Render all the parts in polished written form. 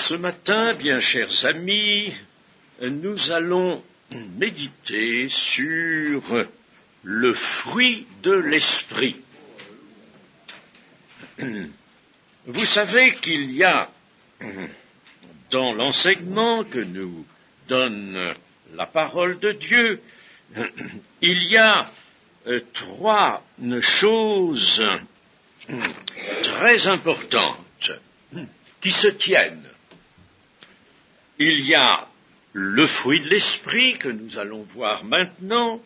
Ce matin, bien chers amis, nous allons méditer sur le fruit de l'esprit. Vous savez qu'il y a dans l'enseignement que nous donne la parole de Dieu, il y a trois choses très importantes qui se tiennent. Il y a le fruit de l'esprit que nous allons voir maintenant,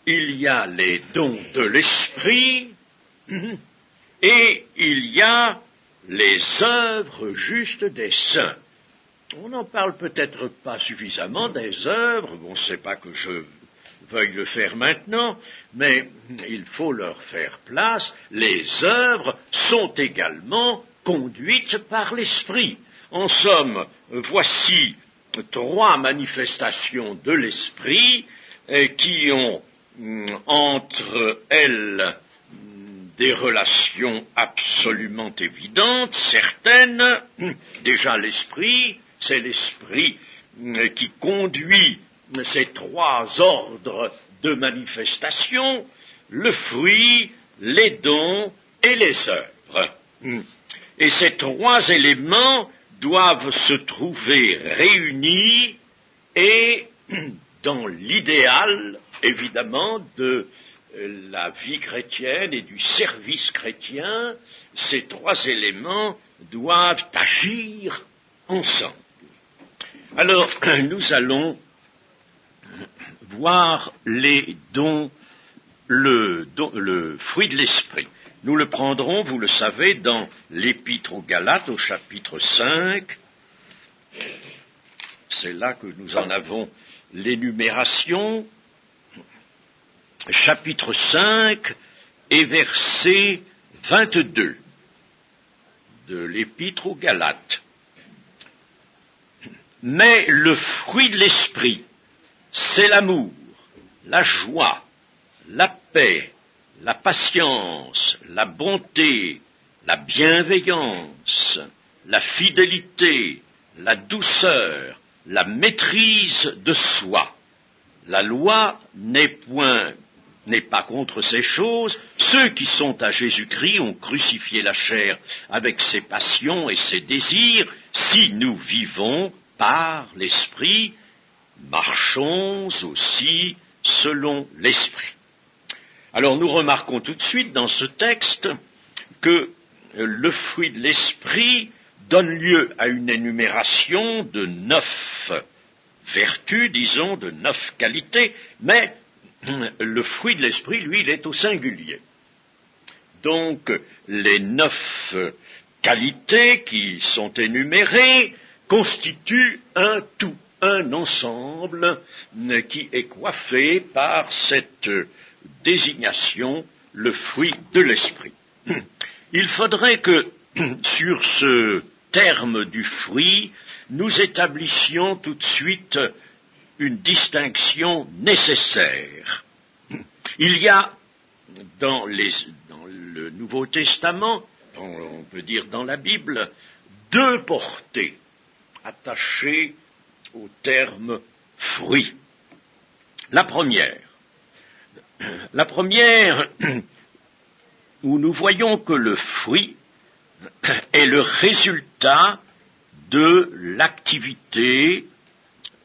il y a les dons de l'esprit, et il y a les œuvres justes des saints. On n'en parle peut-être pas suffisamment des œuvres, bon, c'est pas que je veuille le faire maintenant, mais il faut leur faire place. Les œuvres sont également conduites par l'esprit. En somme, voici trois manifestations de l'esprit qui ont entre elles des relations absolument évidentes, certaines. Déjà l'esprit, c'est l'esprit qui conduit ces trois ordres de manifestation, le fruit, les dons et les œuvres. Et ces trois éléments doivent se trouver réunis et dans l'idéal, évidemment, de la vie chrétienne et du service chrétien, ces trois éléments doivent agir ensemble. Alors, nous allons voir les dons, le fruit de l'esprit. Nous le prendrons, vous le savez, dans l'Épître aux Galates, au chapitre 5. C'est là que nous en avons l'énumération. Chapitre 5 et verset 22 de l'Épître aux Galates. Mais le fruit de l'esprit, c'est l'amour, la joie, la paix, la patience, la bonté, la bienveillance, la fidélité, la douceur, la maîtrise de soi. La loi n'est pas contre ces choses. Ceux qui sont à Jésus-Christ ont crucifié la chair avec ses passions et ses désirs. Si nous vivons par l'Esprit, marchons aussi selon l'Esprit. Alors nous remarquons tout de suite dans ce texte que le fruit de l'Esprit donne lieu à une énumération de 9 vertus, disons, de 9 qualités, mais le fruit de l'esprit, lui, il est au singulier. Donc, les 9 qualités qui sont énumérées constituent un tout, un ensemble qui est coiffé par cette désignation, le fruit de l'esprit. Il faudrait que, sur ce terme du fruit, nous établissions tout de suite une distinction nécessaire. Il y a dans le Nouveau Testament, on peut dire dans la Bible, 2 portées attachées au terme fruit. La première, où nous voyons que le fruit est le résultat de l'activité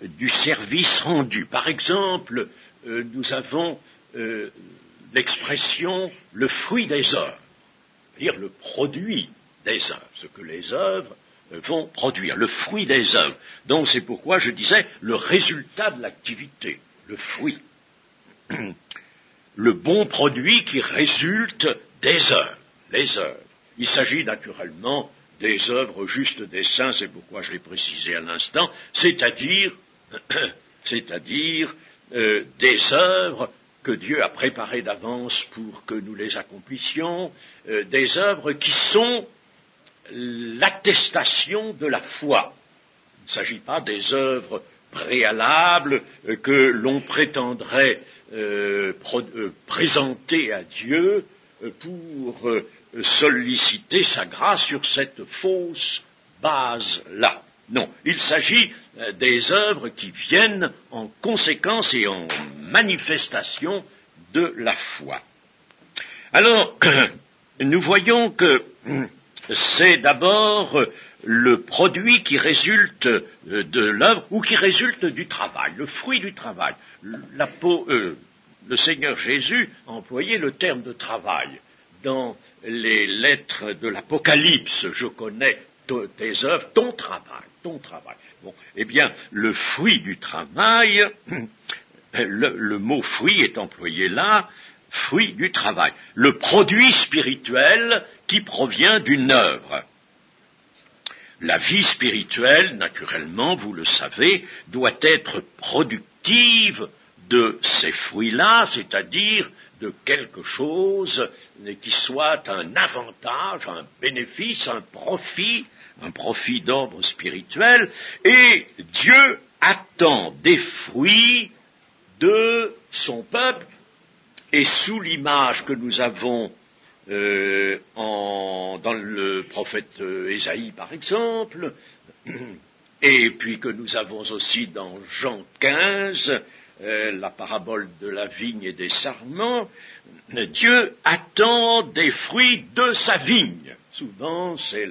du service rendu. Par exemple, nous avons l'expression le fruit des œuvres, c'est-à-dire le produit des œuvres, ce que les œuvres vont produire, le fruit des œuvres. Donc c'est pourquoi je disais le résultat de l'activité, le fruit. Le bon produit qui résulte des œuvres, les œuvres. Il s'agit naturellement des œuvres justes des saints, c'est pourquoi je l'ai précisé à l'instant, c'est-à-dire des œuvres que Dieu a préparées d'avance pour que nous les accomplissions, des œuvres qui sont l'attestation de la foi. Il ne s'agit pas des œuvres préalables que l'on prétendrait présenter à Dieu pour solliciter sa grâce sur cette fausse base-là. Non, il s'agit des œuvres qui viennent en conséquence et en manifestation de la foi. Alors, nous voyons que c'est d'abord le produit qui résulte de l'œuvre ou qui résulte du travail, le fruit du travail. Le Seigneur Jésus a employé le terme de travail. Dans les lettres de l'Apocalypse, je connais tes œuvres, ton travail. Bon, eh bien, le fruit du travail, le mot fruit est employé là, fruit du travail. Le produit spirituel qui provient d'une œuvre. La vie spirituelle, naturellement, vous le savez, doit être productive de ces fruits-là, c'est-à-dire de quelque chose qui soit un avantage, un bénéfice, un profit d'ordre spirituel, et Dieu attend des fruits de son peuple, et sous l'image que nous avons dans le prophète Ésaïe, par exemple, et puis que nous avons aussi dans Jean 15, la parabole de la vigne et des sarments, Dieu attend des fruits de sa vigne. Souvent, c'est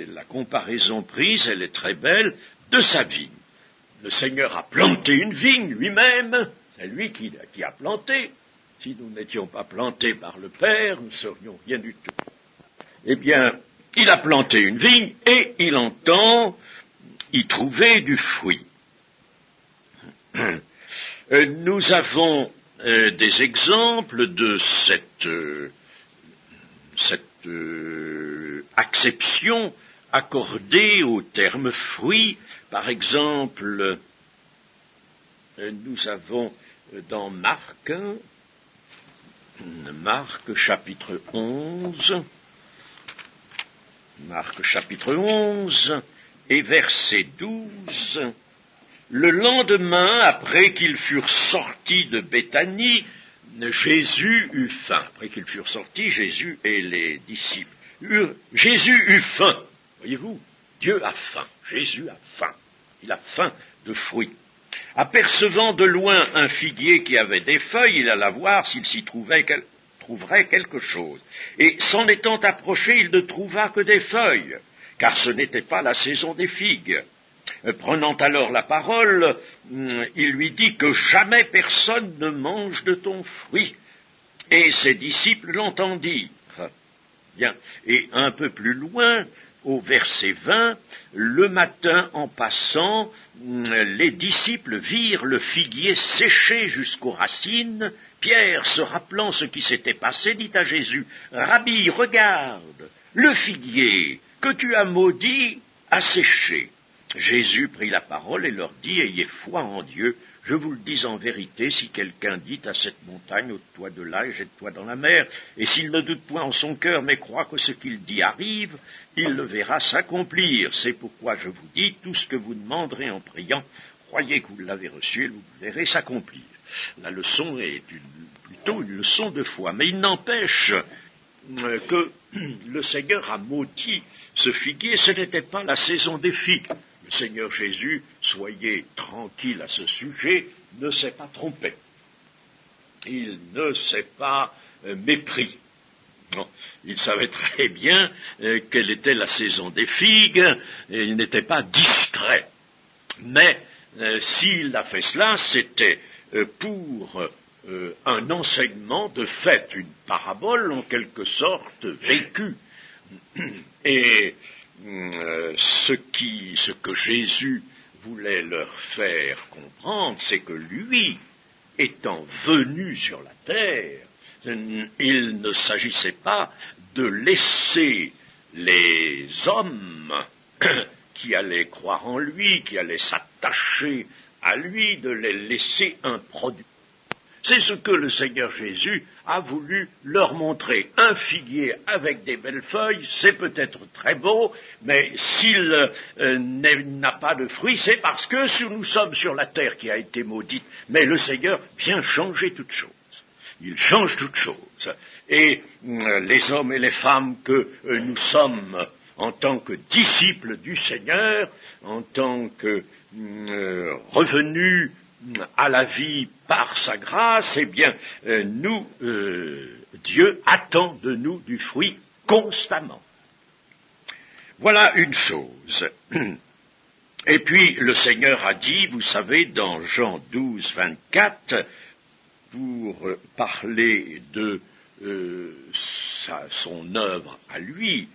la comparaison prise, elle est très belle, de sa vigne. Le Seigneur a planté une vigne lui-même, c'est lui qui a planté. Si nous n'étions pas plantés par le Père, nous ne serions rien du tout. Eh bien, il a planté une vigne et il entend y trouver du fruit. Nous avons des exemples de cette acception accordée au terme fruit. Par exemple, nous avons dans Marc chapitre 11, et verset 12, le lendemain, après qu'ils furent sortis de Béthanie, Jésus eut faim. Après qu'ils furent sortis, Jésus et les disciples. Jésus eut faim. Voyez-vous, Dieu a faim. Jésus a faim. Il a faim de fruits. Apercevant de loin un figuier qui avait des feuilles, il alla voir s'il s'y trouverait quelque chose. Et s'en étant approché, il ne trouva que des feuilles, car ce n'était pas la saison des figues. Prenant alors la parole, il lui dit que jamais personne ne mange de ton fruit. Et ses disciples l'entendirent. Bien. Et un peu plus loin, au verset 20, le matin en passant, les disciples virent le figuier séché jusqu'aux racines. Pierre, se rappelant ce qui s'était passé, dit à Jésus, « Rabbi, regarde, le figuier que tu as maudit a séché. » Jésus prit la parole et leur dit, « Ayez foi en Dieu. Je vous le dis en vérité, si quelqu'un dit à cette montagne, ôte-toi de là et jette-toi dans la mer, et s'il ne doute point en son cœur, mais croit que ce qu'il dit arrive, il le verra s'accomplir. C'est pourquoi je vous dis, tout ce que vous demanderez en priant, croyez que vous l'avez reçu et vous le verrez s'accomplir. » La leçon est plutôt une leçon de foi, mais il n'empêche que le Seigneur a maudit ce figuier, ce n'était pas la saison des figues. Le Seigneur Jésus, soyez tranquille à ce sujet, ne s'est pas trompé. Il ne s'est pas mépris. Non, il savait très bien quelle était la saison des figues, et il n'était pas distrait. Mais s'il a fait cela, c'était pour un enseignement de fait, une parabole en quelque sorte vécue. Et ce que Jésus voulait leur faire comprendre, c'est que lui, étant venu sur la terre, il ne s'agissait pas de laisser les hommes qui allaient croire en lui, qui allaient s'attacher à lui, de les laisser un produit. C'est ce que le Seigneur Jésus a voulu leur montrer. Un figuier avec des belles feuilles, c'est peut-être très beau, mais s'il n'a pas de fruits, c'est parce que nous sommes sur la terre qui a été maudite. Mais le Seigneur vient changer toutes choses. Il change toutes choses. Et les hommes et les femmes que nous sommes en tant que disciple du Seigneur, en tant que revenu à la vie par sa grâce, eh bien, Dieu attend de nous du fruit constamment. Voilà une chose. Et puis le Seigneur a dit, vous savez, dans Jean 12, 24, pour parler de son œuvre à lui,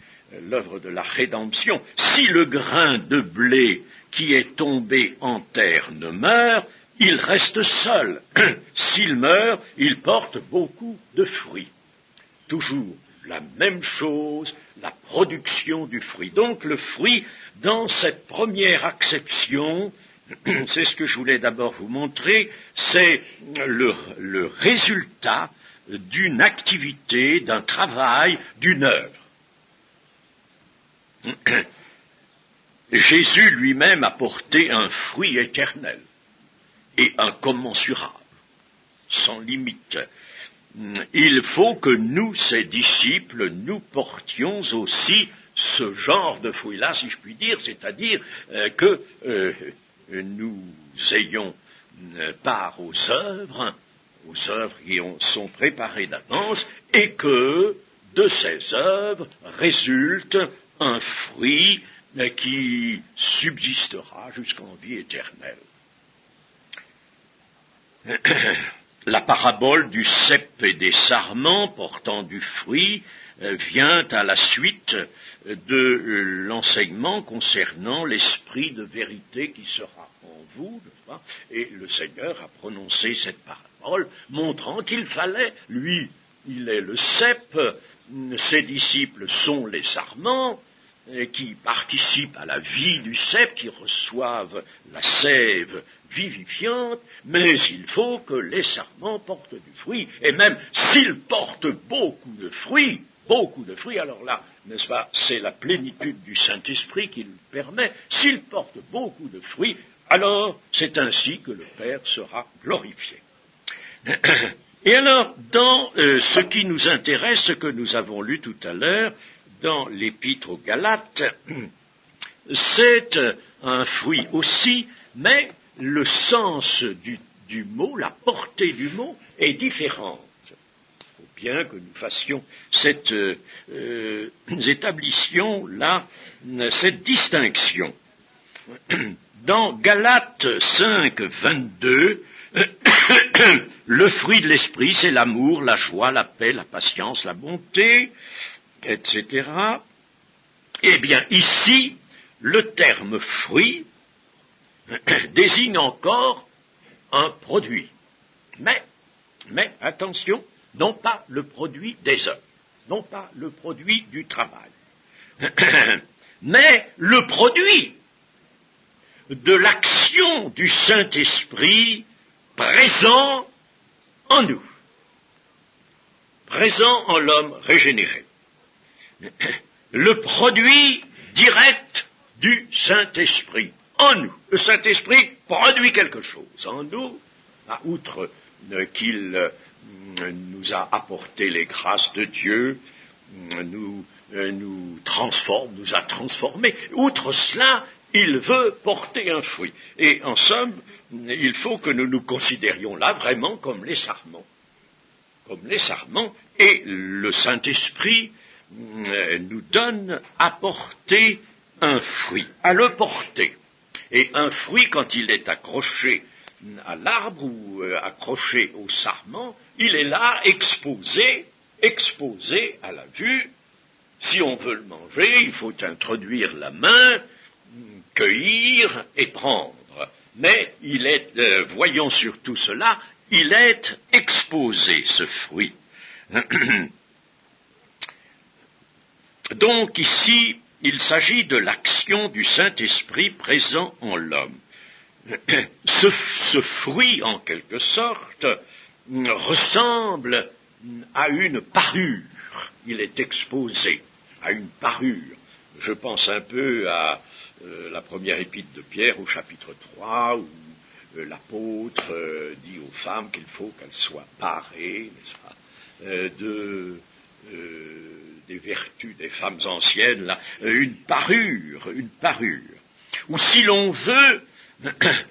l'œuvre de la rédemption, si le grain de blé qui est tombé en terre ne meurt, il reste seul. S'il meurt, il porte beaucoup de fruits. Toujours la même chose, la production du fruit. Donc le fruit, dans cette première acception, c'est ce que je voulais d'abord vous montrer, c'est le résultat d'une activité, d'un travail, d'une œuvre. Jésus lui-même a porté un fruit éternel et incommensurable, sans limite. Il faut que nous, ses disciples, nous portions aussi ce genre de fruit-là, si je puis dire, c'est-à-dire que nous ayons part aux œuvres qui sont préparées d'avance, et que de ces œuvres résulte un fruit qui subsistera jusqu'en vie éternelle. La parabole du cep et des sarments portant du fruit vient à la suite de l'enseignement concernant l'esprit de vérité qui sera en vous, n'est-ce pas ? Et le Seigneur a prononcé cette parabole, montrant qu'il fallait, lui, il est le cep, ses disciples sont les sarments, qui participent à la vie du cep, qui reçoivent la sève vivifiante, mais il faut que les sarments portent du fruit, et même s'ils portent beaucoup de fruits, alors là, n'est-ce pas, c'est la plénitude du Saint-Esprit qui le permet, s'ils portent beaucoup de fruits, alors c'est ainsi que le Père sera glorifié. Et alors, dans ce qui nous intéresse, ce que nous avons lu tout à l'heure, dans l'Épître aux Galates, c'est un fruit aussi, mais le sens du mot, la portée du mot est différente. Il faut bien que nous fassions établissions là, cette distinction. Dans Galates 5, 22, le fruit de l'esprit, c'est l'amour, la joie, la paix, la patience, la bonté, etc. Eh bien, ici, le terme fruit désigne encore un produit. Mais, attention, non pas le produit des œuvres, non pas le produit du travail, mais le produit de l'action du Saint-Esprit présent en nous, présent en l'homme régénéré. Le produit direct du Saint-Esprit en nous. Le Saint-Esprit produit quelque chose en nous, outre qu'il nous a apporté les grâces de Dieu, nous transforme, nous a transformés. Outre cela, il veut porter un fruit. Et en somme, il faut que nous nous considérions là vraiment comme les sarments. Comme les sarments, et le Saint-Esprit nous donne à porter un fruit, à le porter. Et un fruit, quand il est accroché à l'arbre ou accroché au sarment, il est là exposé à la vue. Si on veut le manger, il faut introduire la main, cueillir et prendre. Mais il est, voyons surtout cela, il est exposé, ce fruit. Donc ici, il s'agit de l'action du Saint-Esprit présent en l'homme. Ce fruit, en quelque sorte, ressemble à une parure. Il est exposé à une parure. Je pense un peu à la première épître de Pierre au chapitre 3, où l'apôtre dit aux femmes qu'il faut qu'elles soient parées, n'est-ce pas, des vertus des femmes anciennes, là, une parure, ou si l'on veut,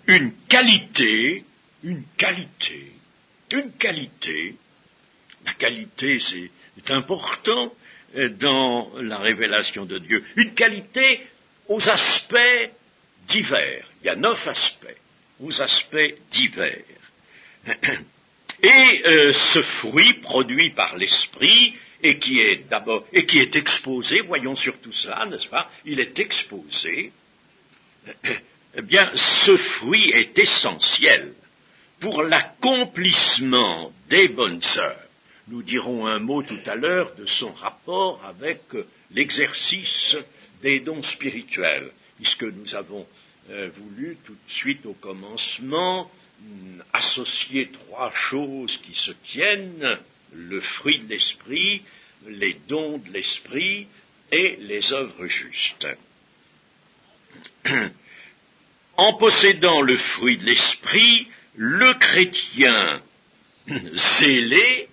une qualité. La qualité, c'est important dans la révélation de Dieu. Une qualité aux aspects divers. Il y a 9 aspects, aux aspects divers. Et ce fruit produit par l'esprit et qui est exposé, voyons surtout ça, n'est-ce pas? Il est exposé. Eh bien, ce fruit est essentiel pour l'accomplissement des bonnes œuvres. Nous dirons un mot tout à l'heure de son rapport avec l'exercice des dons spirituels, puisque nous avons voulu tout de suite au commencement associer 3 choses qui se tiennent: le fruit de l'esprit, les dons de l'esprit et les œuvres justes. En possédant le fruit de l'esprit, le chrétien zélé,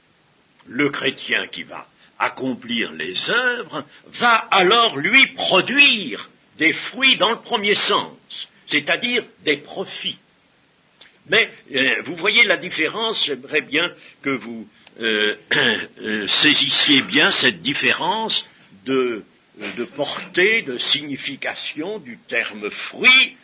le chrétien qui va accomplir les œuvres, va alors lui produire des fruits dans le premier sens, c'est-à-dire des profits. Mais vous voyez la différence, j'aimerais bien que vous saisissiez bien cette différence de portée, de signification du terme fruit.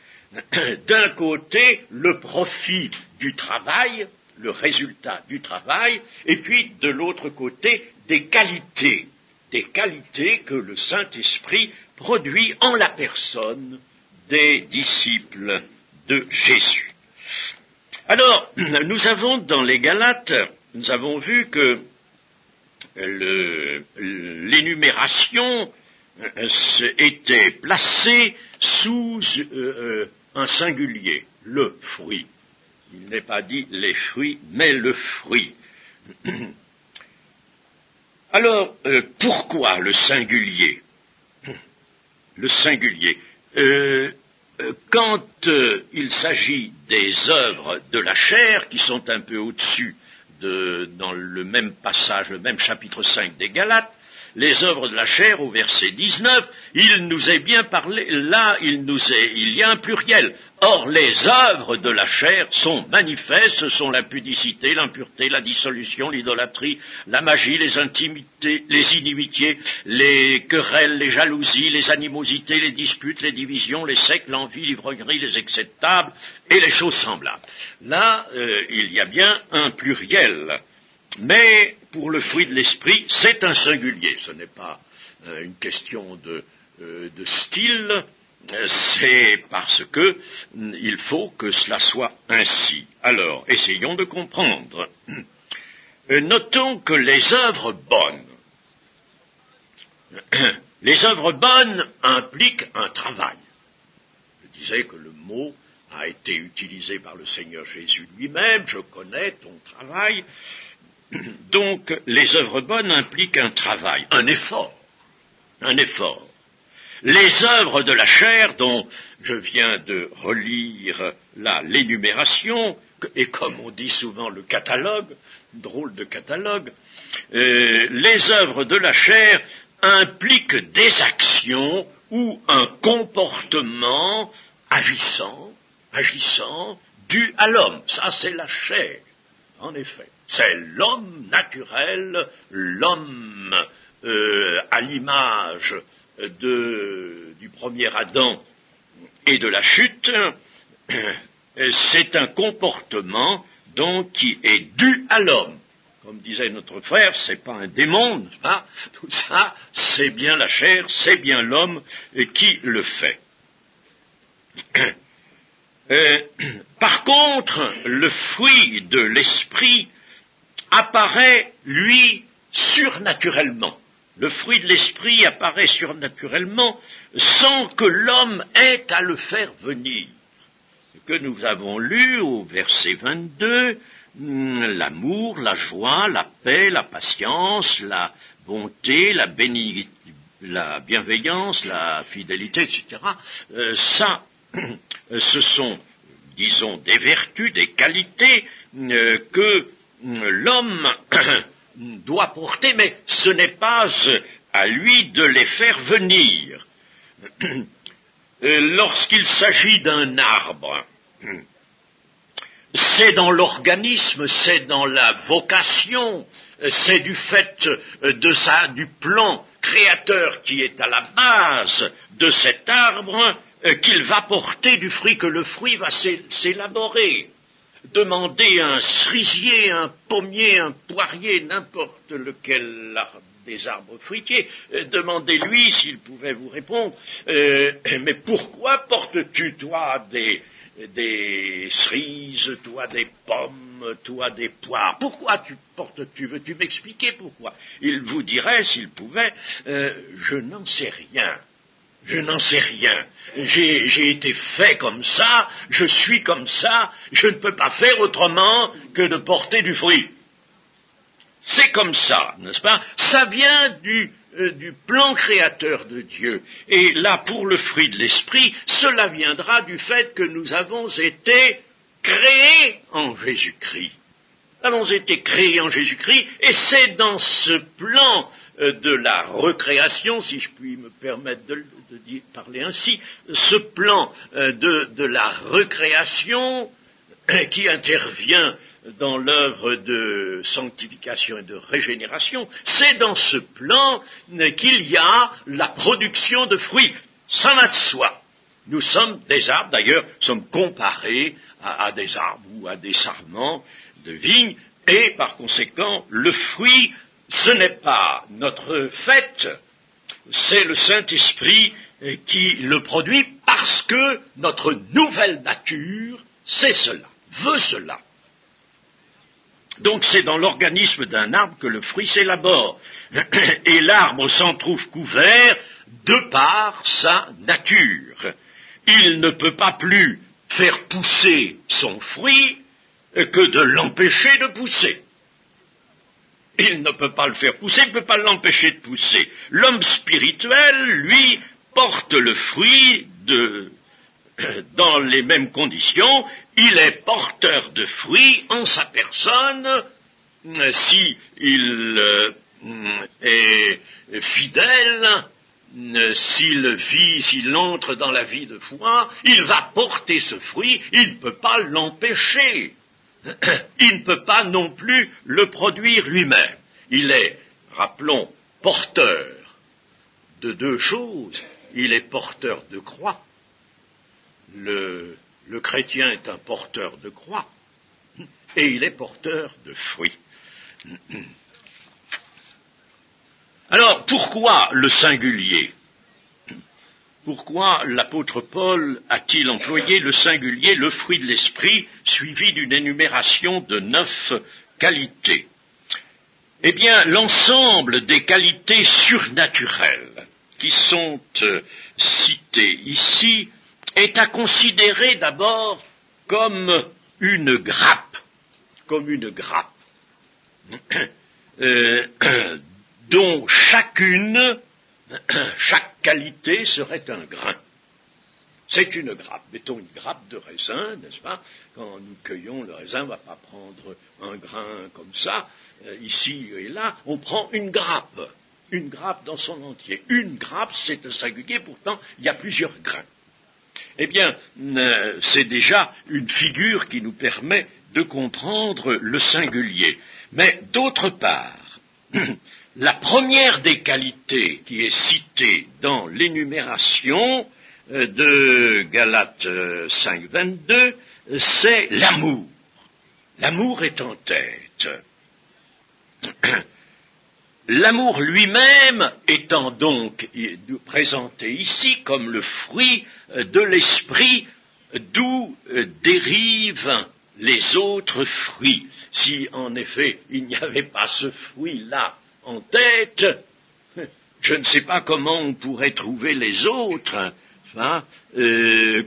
D'un côté, le profit du travail, le résultat du travail, et puis de l'autre côté, des qualités que le Saint-Esprit produit en la personne des disciples de Jésus. Alors, nous avons dans les Galates, nous avons vu que l'énumération était placée sous un singulier, le fruit. Il n'est pas dit les fruits, mais le fruit. Alors, pourquoi le singulier? Le singulier. Quand il s'agit des œuvres de la chair, qui sont un peu au-dessus dans le même passage, le même chapitre 5 des Galates, les œuvres de la chair, au verset 19, il nous est bien parlé, là il y a un pluriel. Or, les œuvres de la chair sont manifestes, ce sont l'impudicité, l'impureté, la dissolution, l'idolâtrie, la magie, les intimités, les inimitiés, les querelles, les jalousies, les animosités, les disputes, les divisions, les sectes, l'envie, l'ivrognerie, les excès de table et les choses semblables. Là, il y a bien un pluriel. Mais pour le fruit de l'esprit, c'est un singulier. Ce n'est pas une question de style, c'est parce que il faut que cela soit ainsi. Alors, essayons de comprendre. Notons que les œuvres bonnes impliquent un travail. Je disais que le mot a été utilisé par le Seigneur Jésus lui-même, je connais ton travail. Donc, les œuvres bonnes impliquent un travail, un effort. Les œuvres de la chair, dont je viens de relire là l'énumération, et comme on dit souvent le catalogue, drôle de catalogue, les œuvres de la chair impliquent des actions ou un comportement agissant, dû à l'homme. Ça, c'est la chair, en effet. C'est l'homme naturel, l'homme à l'image du premier Adam et de la chute. C'est un comportement donc qui est dû à l'homme. Comme disait notre frère, c'est pas un démon, hein? Tout ça, c'est bien la chair, c'est bien l'homme qui le fait. Par contre, le fruit de l'esprit apparaît, lui, surnaturellement. Le fruit de l'esprit apparaît surnaturellement sans que l'homme ait à le faire venir. Ce que nous avons lu au verset 22, l'amour, la joie, la paix, la patience, la bonté, la bienveillance, la fidélité, etc. Ce sont, disons, des vertus, des qualités que l'homme doit porter, mais ce n'est pas à lui de les faire venir. Lorsqu'il s'agit d'un arbre, c'est dans l'organisme, c'est dans la vocation, c'est du fait du plan créateur qui est à la base de cet arbre qu'il va porter du fruit, que le fruit va s'élaborer. Demandez à un cerisier, un pommier, un poirier, n'importe lequel des arbres fruitiers, demandez-lui s'il pouvait vous répondre, mais pourquoi portes-tu, toi, des cerises, toi des pommes, toi des poires? Pourquoi tu veux-tu m'expliquer pourquoi? Il vous dirait, s'il pouvait, je n'en sais rien. Je n'en sais rien. J'ai été fait comme ça, je suis comme ça, je ne peux pas faire autrement que de porter du fruit. C'est comme ça, n'est-ce pas? Ça vient du plan créateur de Dieu. Et là, pour le fruit de l'esprit, cela viendra du fait que nous avons été créés en Jésus-Christ. Nous avons été créés en Jésus-Christ, et c'est dans ce plan de la recréation, si je puis me permettre de parler ainsi, ce plan de la recréation qui intervient dans l'œuvre de sanctification et de régénération, c'est dans ce plan qu'il y a la production de fruits. Ça va de soi. Nous sommes des arbres, d'ailleurs, sommes comparés à des arbres ou à des sarments de vigne, et par conséquent, le fruit, ce n'est pas notre fait, c'est le Saint-Esprit qui le produit parce que notre nouvelle nature, c'est cela, veut cela. Donc c'est dans l'organisme d'un arbre que le fruit s'élabore, et l'arbre s'en trouve couvert de par sa nature. Il ne peut pas plus faire pousser son fruit que de l'empêcher de pousser. Il ne peut pas le faire pousser, il ne peut pas l'empêcher de pousser. L'homme spirituel, lui, porte le fruit dans les mêmes conditions. Il est porteur de fruits en sa personne, s'il est fidèle, s'il entre dans la vie de foi, il va porter ce fruit, il ne peut pas l'empêcher. Il ne peut pas non plus le produire lui-même. Il est, rappelons, porteur de deux choses. Il est porteur de croix. Le chrétien est un porteur de croix. Et il est porteur de fruits. Alors, pourquoi le singulier? Pourquoi l'apôtre Paul a-t-il employé le singulier, le fruit de l'esprit, suivi d'une énumération de 9 qualités? Eh bien, l'ensemble des qualités surnaturelles qui sont citées ici est à considérer d'abord comme une grappe, dont chaque qualité serait un grain. C'est une grappe. Mettons une grappe de raisin, n'est-ce pas? Quand nous cueillons le raisin, on ne va pas prendre un grain comme ça, ici et là. On prend une grappe dans son entier. Une grappe, c'est un singulier, pourtant, il y a plusieurs grains. Eh bien, c'est déjà une figure qui nous permet de comprendre le singulier. Mais d'autre part, la première des qualités qui est citée dans l'énumération de Galates 5.22, c'est l'amour. L'amour est en tête. L'amour lui-même étant donc présenté ici comme le fruit de l'esprit d'où dérivent les autres fruits. Si en effet il n'y avait pas ce fruit-là en tête, je ne sais pas comment on pourrait trouver les autres,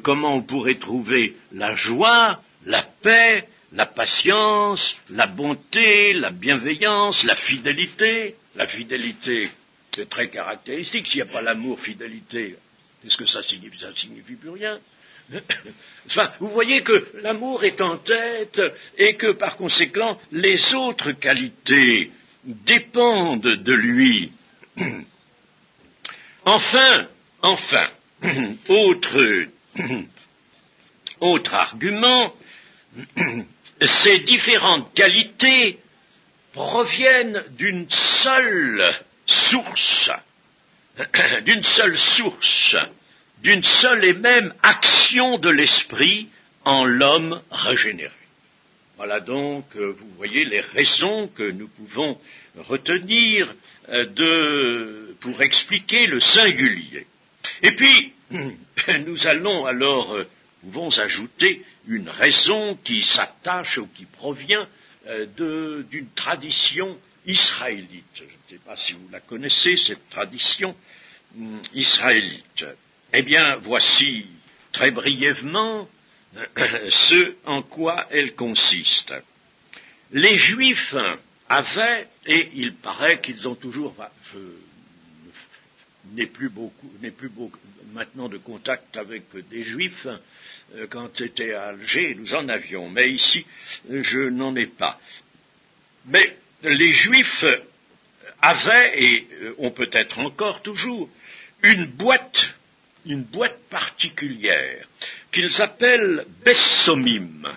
comment on pourrait trouver la joie, la paix, la patience, la bonté, la bienveillance, la fidélité. La fidélité, c'est très caractéristique. S'il n'y a pas l'amour, fidélité, qu'est-ce que ça signifie? Ça ne signifie plus rien. Enfin, vous voyez que l'amour est en tête et que par conséquent, les autres qualités dépendent de lui. Enfin, autre argument, ces différentes qualités proviennent d'une seule source, d'une seule et même action de l'esprit en l'homme régénéré. Voilà donc, vous voyez, les raisons que nous pouvons retenir pour expliquer le singulier. Et puis, nous allons alors, pouvons ajouter une raison qui s'attache ou qui provient d'une tradition israélite. Je ne sais pas si vous la connaissez, cette tradition israélite. Eh bien, voici très brièvement ce en quoi elle consiste. Les Juifs avaient, et il paraît qu'ils ont toujours, je n'ai plus beaucoup maintenant de contact avec des Juifs. Quand j'étais à Alger, nous en avions, mais ici, je n'en ai pas. Mais les Juifs avaient, et ont peut-être encore toujours, une boîte particulière qu'ils appellent Bessomim,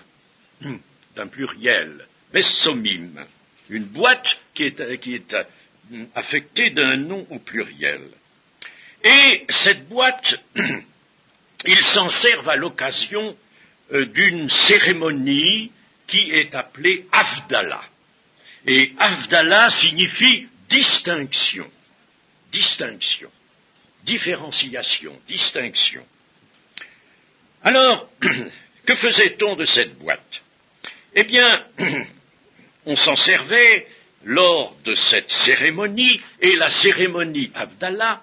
d'un pluriel, Bessomim, une boîte qui est affectée d'un nom au pluriel. Et cette boîte, ils s'en servent à l'occasion d'une cérémonie qui est appelée Havdalah. Et Havdalah signifie distinction, différenciation, distinction. Alors, que faisait-on de cette boîte? Eh bien, on s'en servait lors de cette cérémonie, et la cérémonie Havdalah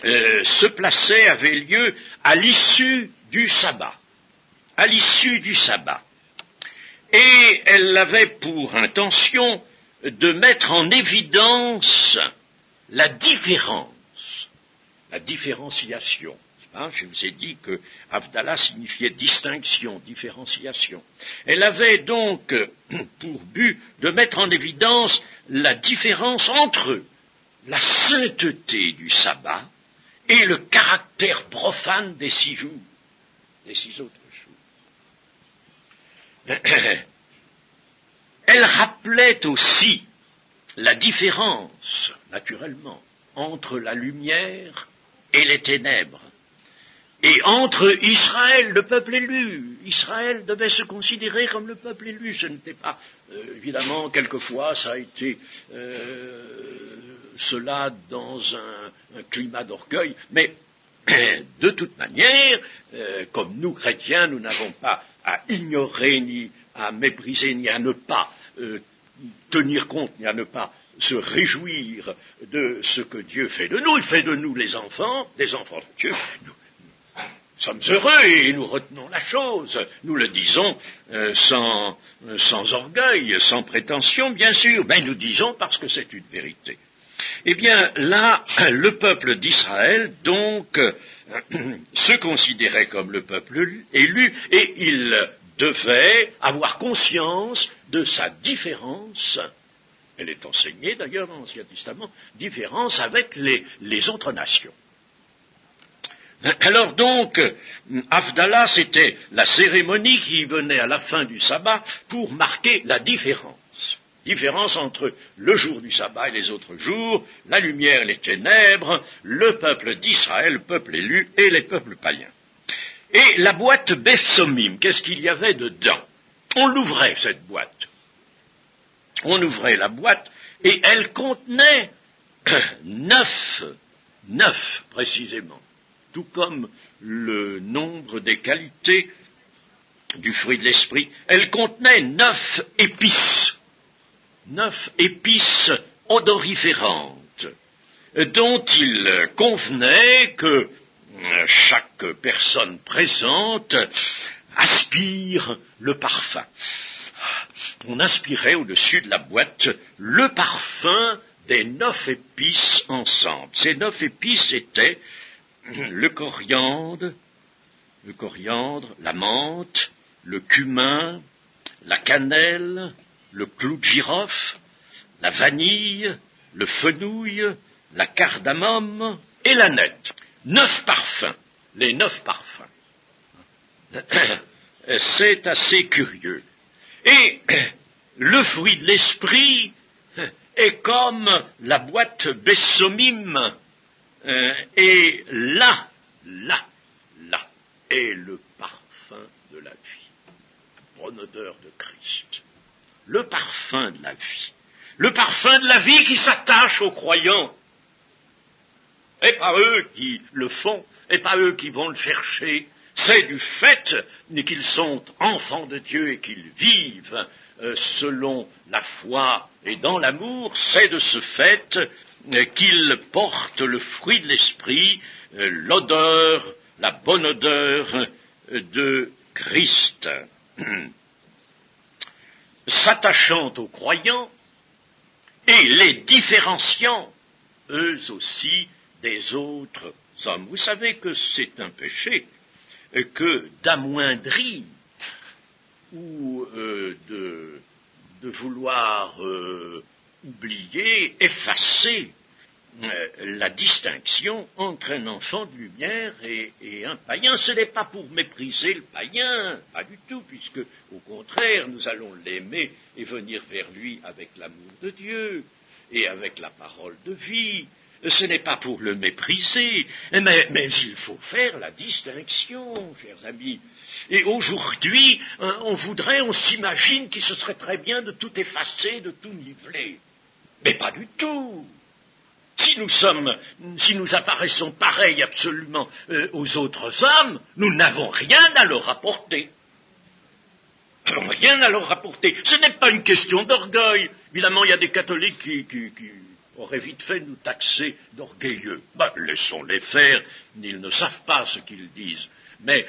avait lieu à l'issue du sabbat. Et elle avait pour intention de mettre en évidence la différenciation. Je vous ai dit que Havdalah signifiait distinction, différenciation. Elle avait donc pour but de mettre en évidence la différence entre la sainteté du sabbat et le caractère profane des 6 jours, des 6 autres jours. Elle rappelait aussi la différence, naturellement, entre la lumière et les ténèbres, et entre Israël, le peuple élu. Israël devait se considérer comme le peuple élu. Ce n'était pas, évidemment, quelquefois, ça a été cela dans un climat d'orgueil, mais de toute manière, comme nous, chrétiens, nous n'avons pas à ignorer, ni à mépriser, ni à ne pas tenir compte, ni à ne pas se réjouir de ce que Dieu fait de nous. Il fait de nous les enfants de Dieu. Nous sommes heureux et nous retenons la chose. Nous le disons sans orgueil, sans prétention, bien sûr, mais nous disons parce que c'est une vérité. Eh bien, là, le peuple d'Israël, donc, se considérait comme le peuple élu, et il devait avoir conscience de sa différence. Elle est enseignée d'ailleurs dans l'Ancien Testament, différence avec les autres nations. Alors donc, Havdalah, c'était la cérémonie qui venait à la fin du sabbat pour marquer la différence. Différence entre le jour du sabbat et les autres jours, la lumière et les ténèbres, le peuple d'Israël, le peuple élu, et les peuples païens. Et la boîte Bessomim, qu'est-ce qu'il y avait dedans? On l'ouvrait, cette boîte. On ouvrait la boîte, et elle contenait 9 précisément, tout comme le nombre des qualités du fruit de l'esprit. Elle contenait 9 épices. 9 épices odoriférantes, dont il convenait que chaque personne présente aspire le parfum. On aspirait au-dessus de la boîte le parfum des 9 épices ensemble. Ces 9 épices étaient le coriandre, la menthe, le cumin, la cannelle, le clou de girofle, la vanille, le fenouil, la cardamome et l'aneth. 9 parfums, les 9 parfums. C'est assez curieux. Et le fruit de l'esprit est comme la boîte Bessomim, et là est le parfum de la vie, la bonne odeur de Christ, le parfum de la vie, le parfum de la vie qui s'attache aux croyants, et pas eux qui le font, et pas eux qui vont le chercher. C'est du fait qu'ils sont enfants de Dieu et qu'ils vivent selon la foi et dans l'amour, c'est de ce fait qu'ils portent le fruit de l'esprit, l'odeur, la bonne odeur de Christ. S'attachant aux croyants et les différenciant, eux aussi, des autres hommes. Vous savez que c'est un péché que d'amoindrir ou de vouloir oublier, effacer la distinction entre un enfant de lumière et un païen. Ce n'est pas pour mépriser le païen, pas du tout, puisque au contraire nous allons l'aimer et venir vers lui avec l'amour de Dieu et avec la parole de vie. Ce n'est pas pour le mépriser, mais il faut faire la distinction, chers amis. Et aujourd'hui, on s'imagine qu'il se serait très bien de tout effacer, de tout niveler. Mais pas du tout. Si nous apparaissons pareils absolument aux autres hommes, nous n'avons rien à leur apporter. Nous n'avons rien à leur rapporter. Ce n'est pas une question d'orgueil. Évidemment, il y a des catholiques qui auraient vite fait nous taxer d'orgueilleux. Laissons-les faire, ils ne savent pas ce qu'ils disent. Mais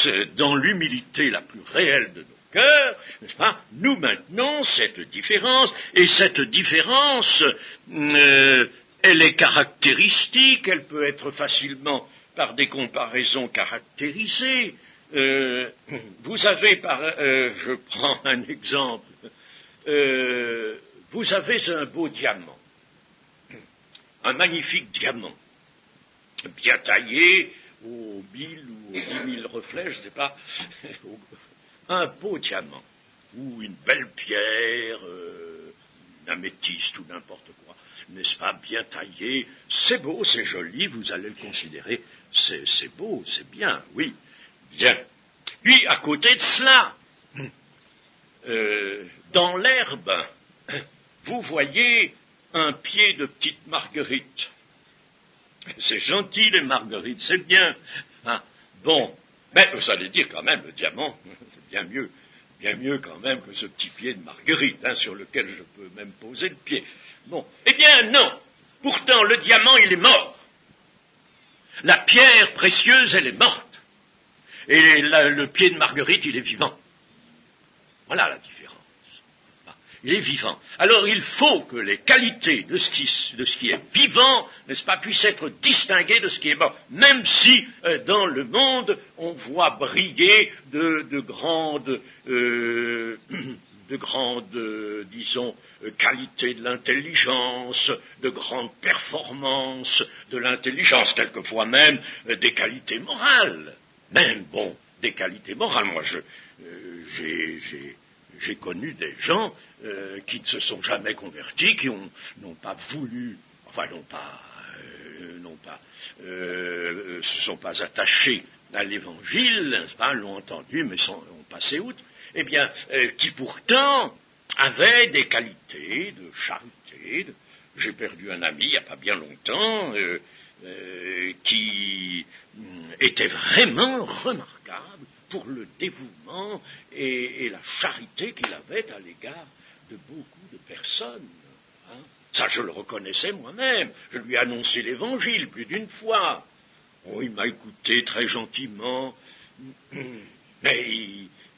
c'est dans l'humilité la plus réelle de nos cœurs, n'est-ce pas, nous maintenons cette différence, et cette différence, elle est caractéristique, elle peut être facilement, par des comparaisons, caractérisée. Vous avez, je prends un exemple, vous avez un beau diamant, un magnifique diamant, bien taillé, aux 1000 ou aux 10 000 reflets, je ne sais pas, un beau diamant, ou une belle pierre, une améthyste ou n'importe quoi, n'est-ce pas, bien taillé, c'est beau, c'est joli, vous allez le considérer, c'est beau, c'est bien, oui, bien. Puis, à côté de cela, dans l'herbe, vous voyez un pied de petite marguerite. C'est gentil, les marguerites, c'est bien. Hein. Bon, mais vous allez dire quand même, le diamant, c'est bien mieux quand même que ce petit pied de marguerite, hein, sur lequel je peux même poser le pied. Bon, eh bien non, pourtant le diamant, il est mort. La pierre précieuse, elle est morte. Et le pied de marguerite, il est vivant. Voilà la différence. Il est vivant. Alors il faut que les qualités de ce qui est vivant, n'est-ce pas, puissent être distinguées de ce qui est mort. Même si dans le monde on voit briller de grandes, disons, qualités de l'intelligence, de grandes performances de l'intelligence, quelquefois même des qualités morales. Même, bon, des qualités morales. Moi, j'ai connu des gens qui ne se sont jamais convertis, qui n'ont pas voulu, enfin se sont pas attachés à l'Évangile, n'est-ce pas, l'ont entendu, mais ont passé outre, eh bien, qui pourtant avaient des qualités de charité. J'ai perdu un ami il n'y a pas bien longtemps, qui était vraiment remarquable pour le dévouement et la charité qu'il avait à l'égard de beaucoup de personnes. Hein. Ça, je le reconnaissais moi-même. Je lui ai annoncé l'Évangile plus d'une fois. Oh, il m'a écouté très gentiment, mais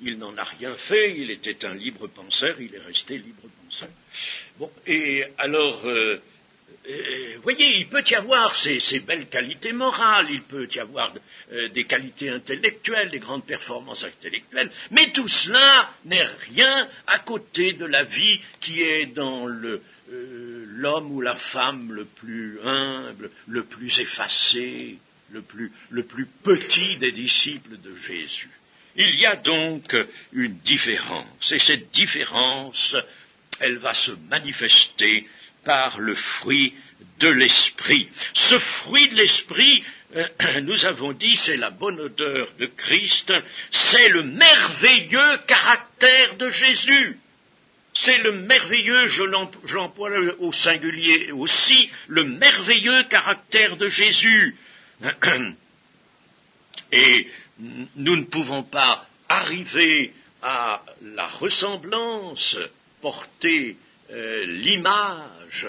il n'en a rien fait. Il était un libre penseur, il est resté libre penseur. Bon, et alors, voyez, il peut y avoir ces belles qualités morales, il peut y avoir des qualités intellectuelles, des grandes performances intellectuelles, mais tout cela n'est rien à côté de la vie qui est dans l'homme ou la femme le plus humble, le plus effacé, le plus petit des disciples de Jésus. Il y a donc une différence, et cette différence, elle va se manifester par le fruit de l'Esprit. Ce fruit de l'Esprit, nous avons dit, c'est la bonne odeur de Christ, c'est le merveilleux caractère de Jésus. C'est le merveilleux, j'emploie au singulier aussi, le merveilleux caractère de Jésus. Et nous ne pouvons pas arriver à la ressemblance, porter l'image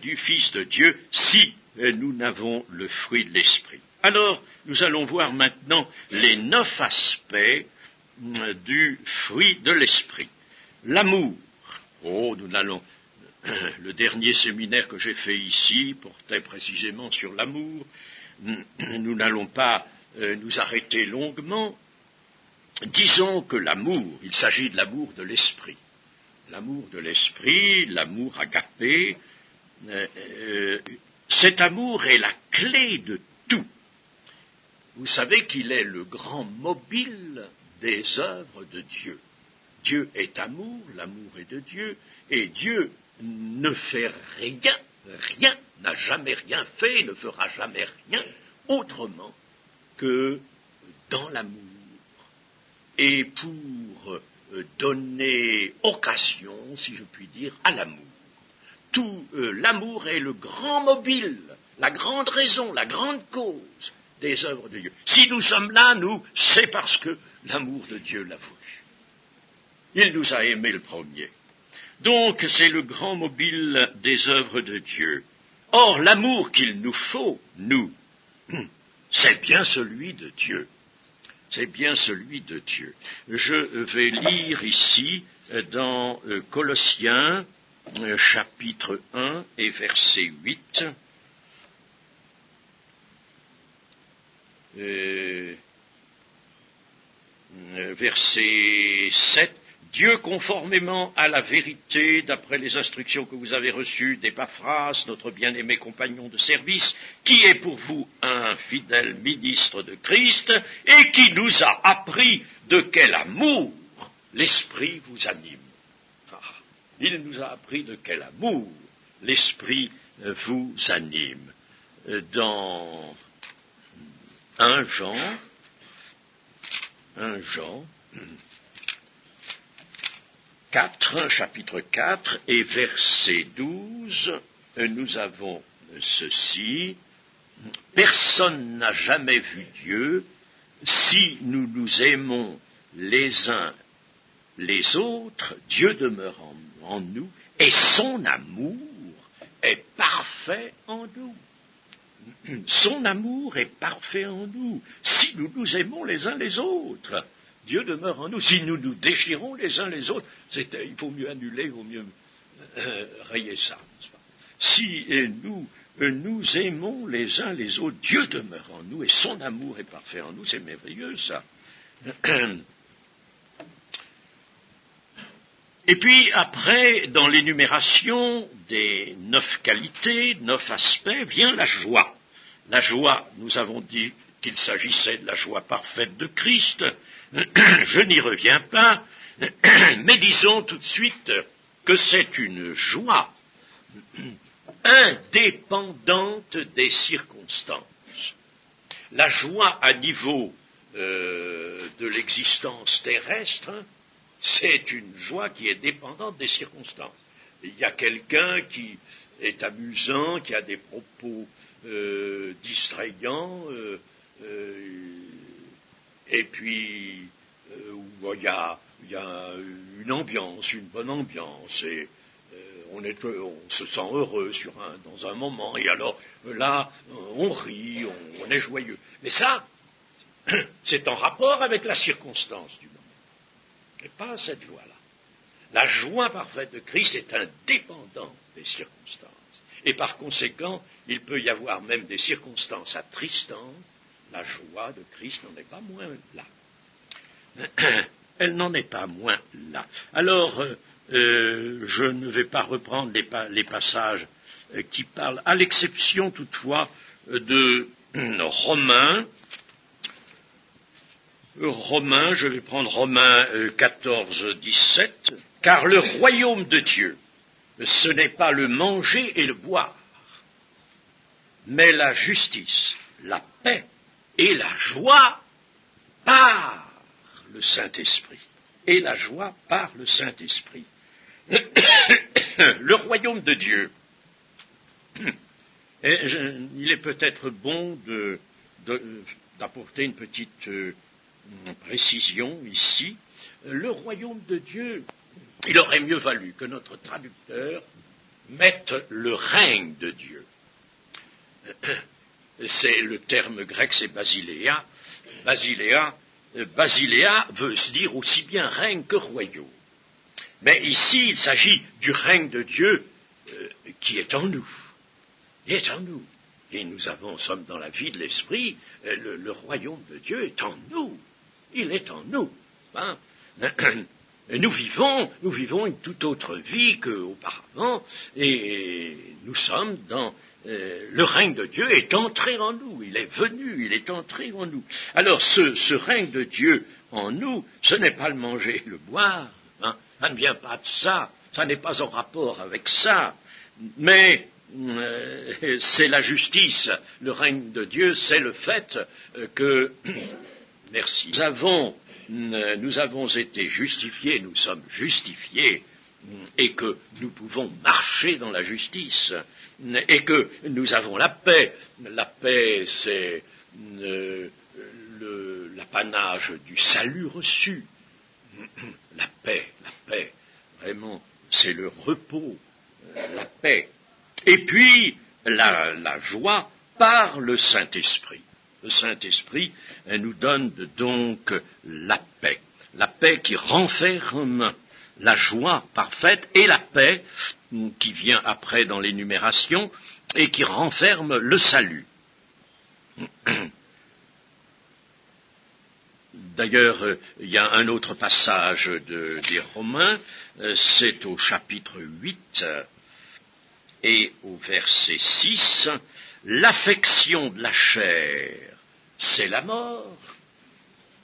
du Fils de Dieu si nous n'avons le fruit de l'Esprit. Alors, nous allons voir maintenant les 9 aspects du fruit de l'Esprit. L'amour. Le dernier séminaire que j'ai fait ici portait précisément sur l'amour. Nous n'allons pas nous arrêter longuement. Disons que l'amour, il s'agit de l'amour de l'Esprit. L'amour de l'Esprit, l'amour agapé, cet amour est la clé de tout. Vous savez qu'il est le grand mobile des œuvres de Dieu. Dieu est amour, l'amour est de Dieu, et Dieu ne fait rien, n'a jamais rien fait, ne fera jamais rien autrement que dans l'amour. Et pour donner occasion, si je puis dire, à l'amour. L'amour est le grand mobile, la grande raison, la grande cause des œuvres de Dieu. Si nous sommes là, c'est parce que l'amour de Dieu l'a voulu. Il nous a aimés le premier. Donc, c'est le grand mobile des œuvres de Dieu. Or, l'amour qu'il nous faut, c'est bien celui de Dieu. C'est bien celui de Dieu. Je vais lire ici dans Colossiens, chapitre 1 et verset 8. Verset 7. Dieu, conformément à la vérité, d'après les instructions que vous avez reçues d'Épaphras, notre bien-aimé compagnon de service, qui est pour vous un fidèle ministre de Christ, et qui nous a appris de quel amour l'Esprit vous anime. Il nous a appris de quel amour l'Esprit vous anime. Dans 1 Jean, chapitre 4 et verset 12, nous avons ceci. Personne n'a jamais vu Dieu. Si nous nous aimons les uns les autres, Dieu demeure en nous et son amour est parfait en nous. Son amour est parfait en nous. Si nous nous aimons les uns les autres, Dieu demeure en nous. Si nous nous déchirons les uns les autres, il faut mieux annuler, il vaut mieux rayer ça. Si nous aimons les uns les autres, Dieu demeure en nous et son amour est parfait en nous. C'est merveilleux ça. Et puis après, dans l'énumération des 9 qualités, 9 aspects, vient la joie. La joie, nous avons dit qu'il s'agissait de la joie parfaite de Christ. Je n'y reviens pas, mais disons tout de suite que c'est une joie indépendante des circonstances. La joie à niveau de l'existence terrestre, c'est une joie qui est dépendante des circonstances. Il y a quelqu'un qui est amusant, qui a des propos distrayants, et puis où il y a une ambiance, une bonne ambiance, et on se sent heureux dans un moment, et alors là, on rit, on est joyeux. Mais ça, c'est en rapport avec la circonstance du moment. Et pas cette joie-là. La joie parfaite de Christ est indépendante des circonstances. Et par conséquent, il peut y avoir même des circonstances attristantes. La joie de Christ n'en est pas moins là. Elle n'en est pas moins là. Alors, je ne vais pas reprendre les passages qui parlent, à l'exception toutefois de Romains. Je vais prendre Romains 14, 17. Car le royaume de Dieu, ce n'est pas le manger et le boire, mais la justice, la paix et la joie par le Saint-Esprit. Et la joie par le Saint-Esprit. Le royaume de Dieu. Il est peut-être bon d'apporter une petite précision ici. Le royaume de Dieu, il aurait mieux valu que notre traducteur mette le règne de Dieu. C'est le terme grec, c'est basileia. Basileia veut se dire aussi bien règne que royaume. Mais ici, il s'agit du règne de Dieu qui est en nous. Il est en nous. Et nous sommes dans la vie de l'esprit, le royaume de Dieu est en nous. Il est en nous. Hein? Nous vivons une toute autre vie qu'auparavant, et nous sommes dans... le règne de Dieu est entré en nous, il est venu, il est entré en nous. Alors ce règne de Dieu en nous, ce n'est pas le manger et le boire, hein, ça ne vient pas de ça, ça n'est pas en rapport avec ça, mais c'est la justice. Le règne de Dieu, c'est le fait que, merci, nous avons été justifiés, nous sommes justifiés, et que nous pouvons marcher dans la justice, et que nous avons la paix. La paix, c'est l'apanage du salut reçu. La paix, vraiment, c'est le repos, la paix. Et puis, la joie par le Saint-Esprit. Le Saint-Esprit nous donne donc la paix qui renferme la joie parfaite et la paix qui vient après dans l'énumération et qui renferme le salut. D'ailleurs, il y a un autre passage des Romains, c'est au chapitre 8 et au verset 6, l'affection de la chair, c'est la mort,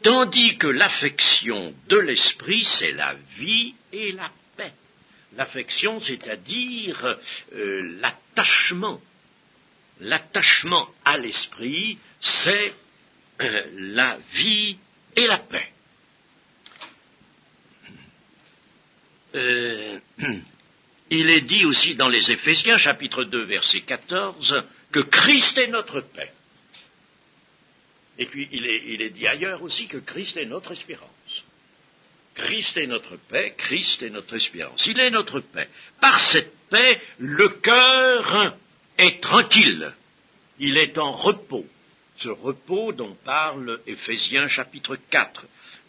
tandis que l'affection de l'esprit, c'est la vie et la paix. L'affection, c'est-à-dire l'attachement. L'attachement à l'esprit, c'est la vie et la paix. Il est dit aussi dans les Éphésiens, chapitre 2, verset 14, que Christ est notre paix. Et puis il est dit ailleurs aussi que Christ est notre espérance. Christ est notre paix, Christ est notre espérance. Il est notre paix. Par cette paix, le cœur est tranquille. Il est en repos. Ce repos dont parle Éphésiens chapitre 4.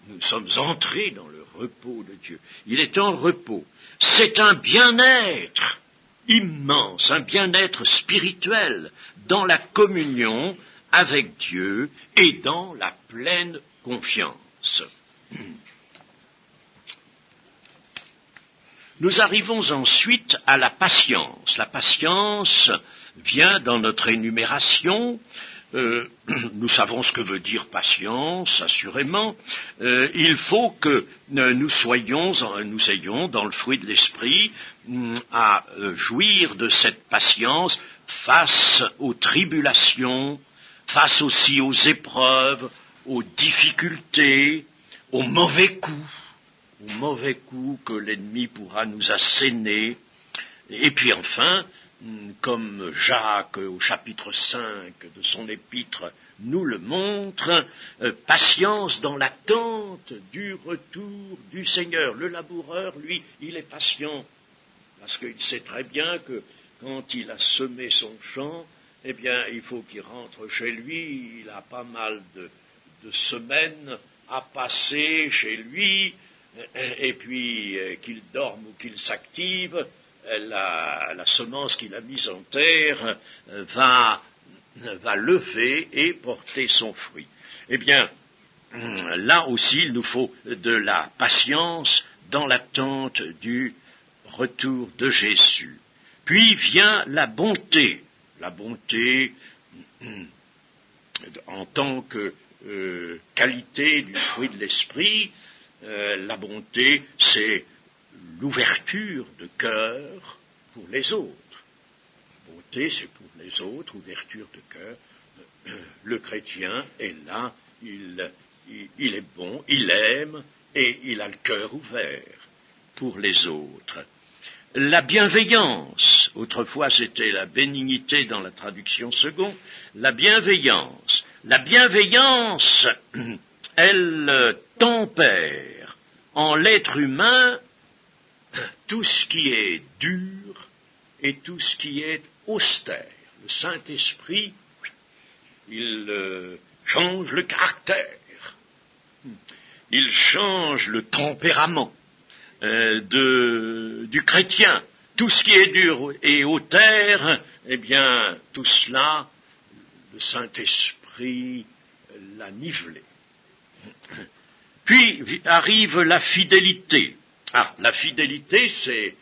Nous sommes entrés dans le repos de Dieu. Il est en repos. C'est un bien-être immense, un bien-être spirituel dans la communion avec Dieu et dans la pleine confiance. Nous arrivons ensuite à la patience. La patience vient dans notre énumération. Nous savons ce que veut dire patience, assurément. Il faut que nous ayons dans le fruit de l'esprit à jouir de cette patience face aux tribulations, face aussi aux épreuves, aux difficultés, aux mauvais coups que l'ennemi pourra nous asséner. Et puis enfin, comme Jacques au chapitre 5 de son épître nous le montre, patience dans l'attente du retour du Seigneur. Le laboureur, lui, il est patient, parce qu'il sait très bien que quand il a semé son champ, eh bien, il faut qu'il rentre chez lui, il a pas mal de semaines à passer chez lui, et puis qu'il dorme ou qu'il s'active, la semence qu'il a mise en terre va lever et porter son fruit. Eh bien, là aussi, il nous faut de la patience dans l'attente du retour de Jésus. Puis vient la bonté en tant que qualité du fruit de l'esprit. La bonté, c'est l'ouverture de cœur pour les autres. La bonté, c'est pour les autres, ouverture de cœur. Le chrétien est là, il est bon, il aime et il a le cœur ouvert pour les autres. La bienveillance, autrefois c'était la bénignité dans la traduction seconde, la bienveillance, elle tempère en l'être humain tout ce qui est dur et tout ce qui est austère. Le Saint-Esprit, il change le caractère, il change le tempérament du chrétien. Tout ce qui est dur et austère, eh bien, tout cela, le Saint-Esprit l'a nivelé. Puis arrive la fidélité. La fidélité, c'est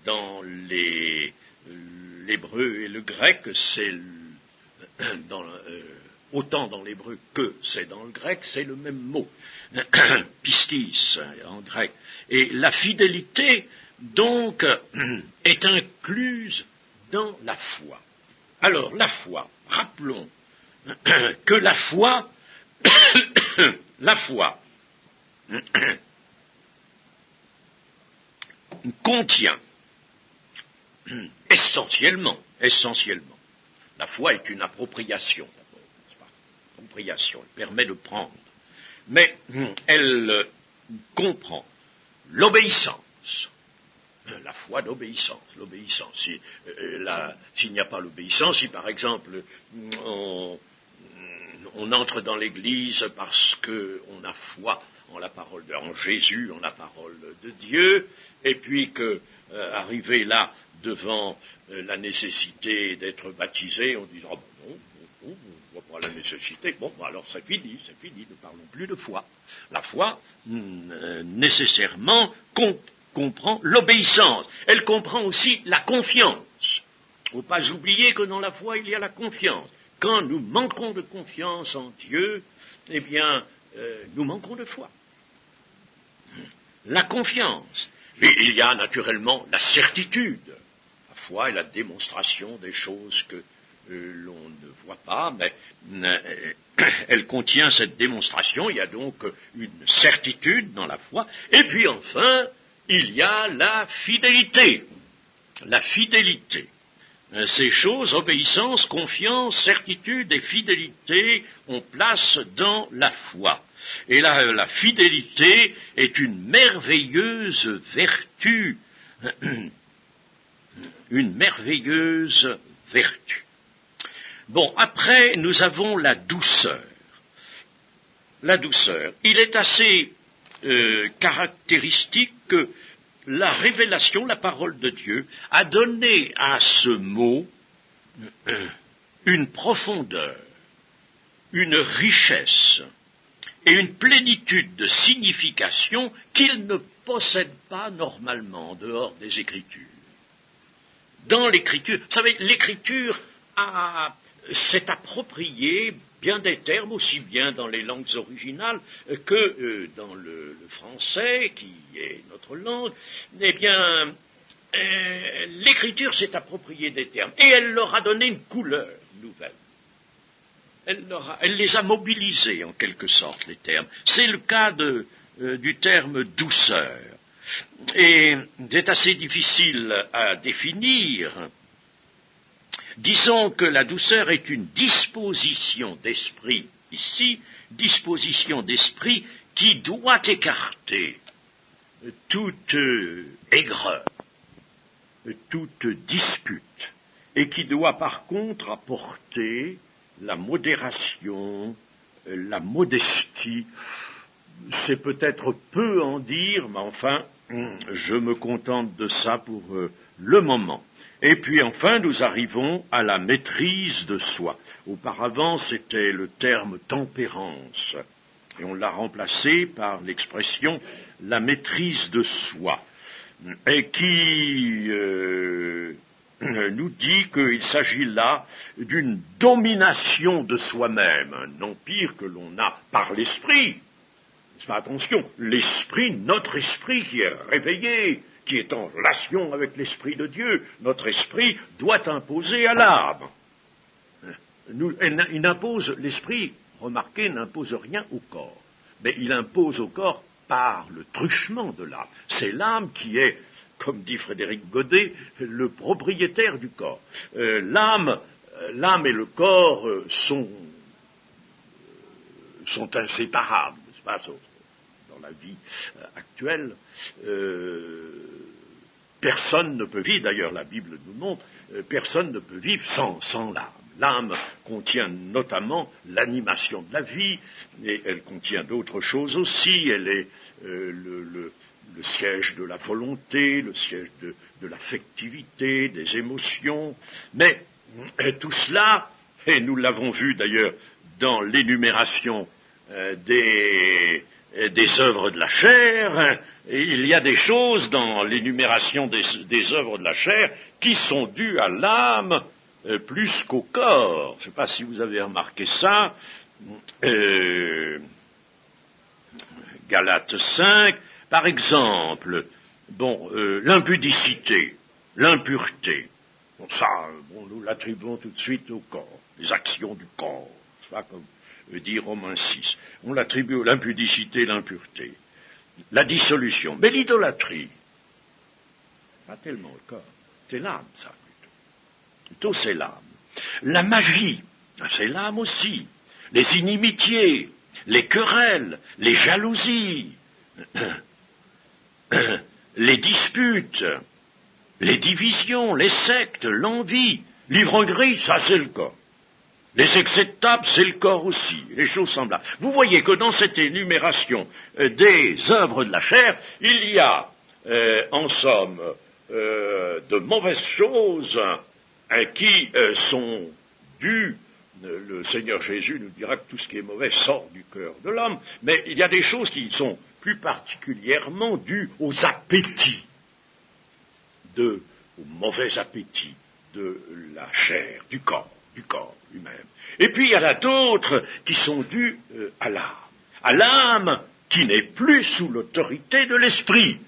dans l'hébreu et le grec, c'est autant dans l'hébreu que c'est dans le grec, c'est le même mot, pistis en grec. Et la fidélité, donc, est incluse dans la foi. Alors, la foi, rappelons que la foi contient essentiellement, la foi est une appropriation, d'abord, n'est-ce pas? Appropriation, elle permet de prendre, mais elle comprend l'obéissance, la foi d'obéissance, l'obéissance. S'il n'y a pas l'obéissance, si par exemple on entre dans l'Église parce qu'on a foi en Jésus, en la parole de Dieu, et puis que, arrivé là devant la nécessité d'être baptisé, on dit non, on ne voit pas la nécessité. Bon, alors c'est fini, ne parlons plus de foi. La foi, nécessairement, comprend l'obéissance. Elle comprend aussi la confiance. Il ne faut pas oublier que dans la foi, il y a la confiance. Quand nous manquons de confiance en Dieu, eh bien, nous manquons de foi. La confiance. Et il y a naturellement la certitude. La foi est la démonstration des choses que l'on ne voit pas, mais elle contient cette démonstration. Il y a donc une certitude dans la foi. Et puis enfin, il y a la fidélité. La fidélité. Ces choses, obéissance, confiance, certitude et fidélité, on place dans la foi. Et la fidélité est une merveilleuse vertu, une merveilleuse vertu. Bon, après, nous avons la douceur. La douceur. Il est assez caractéristique que la révélation, la parole de Dieu, a donné à ce mot une profondeur, une richesse et une plénitude de signification qu'il ne possède pas normalement en dehors des Écritures. Dans l'Écriture, vous savez, l'Écriture s'est appropriée bien des termes, aussi bien dans les langues originales que dans le français, qui est notre langue. Eh bien, l'Écriture s'est appropriée des termes, et elle leur a donné une couleur nouvelle. Elle les a mobilisés, en quelque sorte, les termes. C'est le cas du terme douceur. Et c'est assez difficile à définir. Disons que la douceur est une disposition d'esprit, ici, disposition d'esprit qui doit écarter toute aigreur, toute dispute, et qui doit par contre apporter la modération, la modestie c'est peut-être peu en dire, mais enfin, je me contente de ça pour le moment. Et puis enfin, nous arrivons à la maîtrise de soi. Auparavant, c'était le terme tempérance, et on l'a remplacé par l'expression la maîtrise de soi, et qui nous dit qu'il s'agit là d'une domination de soi-même, un empire que l'on a par l'esprit. Attention, l'esprit, notre esprit qui est réveillé, qui est en relation avec l'esprit de Dieu, notre esprit doit imposer à l'âme. L'esprit, remarquez, n'impose rien au corps, mais il impose au corps par le truchement de l'âme. C'est l'âme qui est, comme dit Frédéric Godet, le propriétaire du corps. L'âme et le corps sont inséparables, n'est-ce pas, dans la vie actuelle. Personne ne peut vivre, d'ailleurs la Bible nous montre, personne ne peut vivre sans l'âme. L'âme contient notamment l'animation de la vie, et elle contient d'autres choses aussi. Elle est le siège de la volonté, le siège de l'affectivité, des émotions. Mais tout cela, et nous l'avons vu d'ailleurs dans l'énumération des œuvres de la chair, il y a des choses dans l'énumération des œuvres de la chair qui sont dues à l'âme plus qu'au corps. Je ne sais pas si vous avez remarqué ça. Galates 5, par exemple, l'impudicité, l'impureté. Nous l'attribuons tout de suite au corps, les actions du corps, c'est pas comme dit Romains 6. On l'attribue à l'impudicité, l'impureté, la dissolution. Mais l'idolâtrie, pas tellement le corps, c'est l'âme, ça, plutôt c'est l'âme. La magie, c'est l'âme aussi. Les inimitiés, les querelles, les jalousies, les disputes, les divisions, les sectes, l'envie, l'ivrognerie, ça c'est le corps. Les excès de table, c'est le corps aussi, les choses semblables. Vous voyez que dans cette énumération des œuvres de la chair, il y a, en somme, de mauvaises choses qui sont dues. Le Seigneur Jésus nous dira que tout ce qui est mauvais sort du cœur de l'homme, mais il y a des choses qui sont plus particulièrement dues aux appétits, aux mauvais appétits de la chair, du corps lui-même. Et puis il y en a d'autres qui sont dus à l'âme qui n'est plus sous l'autorité de l'esprit.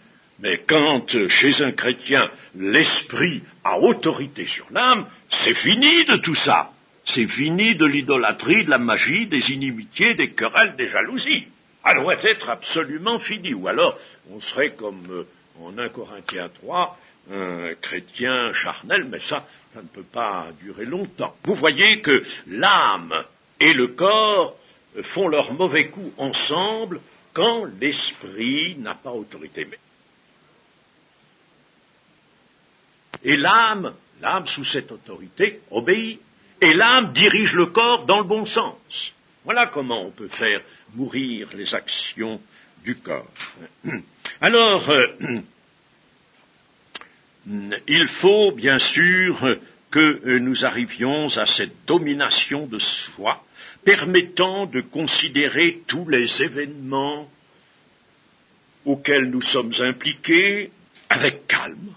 Mais quand chez un chrétien l'esprit a autorité sur l'âme, c'est fini de tout ça. C'est fini de l'idolâtrie, de la magie, des inimitiés, des querelles, des jalousies. Ça doit être absolument fini. Ou alors, on serait comme en 1 Corinthiens 3, un chrétien charnel, mais ça ne peut pas durer longtemps. Vous voyez que l'âme et le corps font leur mauvais coup ensemble quand l'esprit n'a pas autorité. Et l'âme sous cette autorité obéit, et l'âme dirige le corps dans le bon sens. Voilà comment on peut faire mourir les actions du corps. Alors, il faut bien sûr que nous arrivions à cette domination de soi, permettant de considérer tous les événements auxquels nous sommes impliqués avec calme,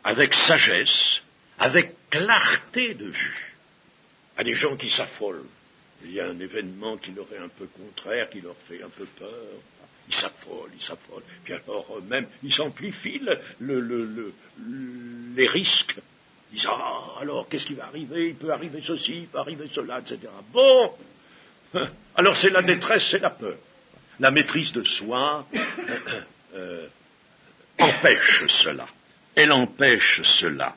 avec sagesse, avec clarté de vue. Il y a des gens qui s'affolent. Il y a un événement qui leur est un peu contraire, qui leur fait un peu peur. Ils s'affolent. Puis alors même, ils amplifient les risques. Ils disent, alors, qu'est-ce qui va arriver? Il peut arriver ceci, il peut arriver cela, etc. Bon, alors c'est la détresse, c'est la peur. La maîtrise de soi empêche cela. Elle empêche cela.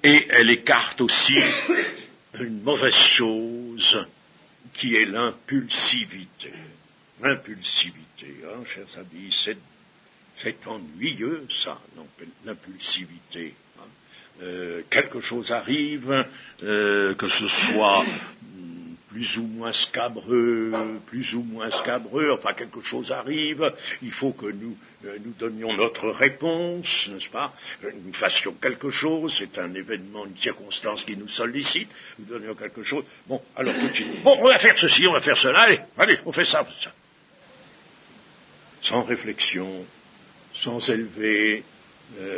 Et elle écarte aussi une mauvaise chose qui est l'impulsivité. L'impulsivité, chers amis, c'est ennuyeux, ça, l'impulsivité. Quelque chose arrive, que ce soit plus ou moins scabreux, enfin quelque chose arrive, il faut que nous donnions notre réponse, n'est-ce pas, nous fassions quelque chose, c'est un événement, une circonstance qui nous sollicite, nous donnions quelque chose, bon, alors tout de suite, bon, on va faire ceci, on va faire cela, allez, on fait ça, sans réflexion, sans élever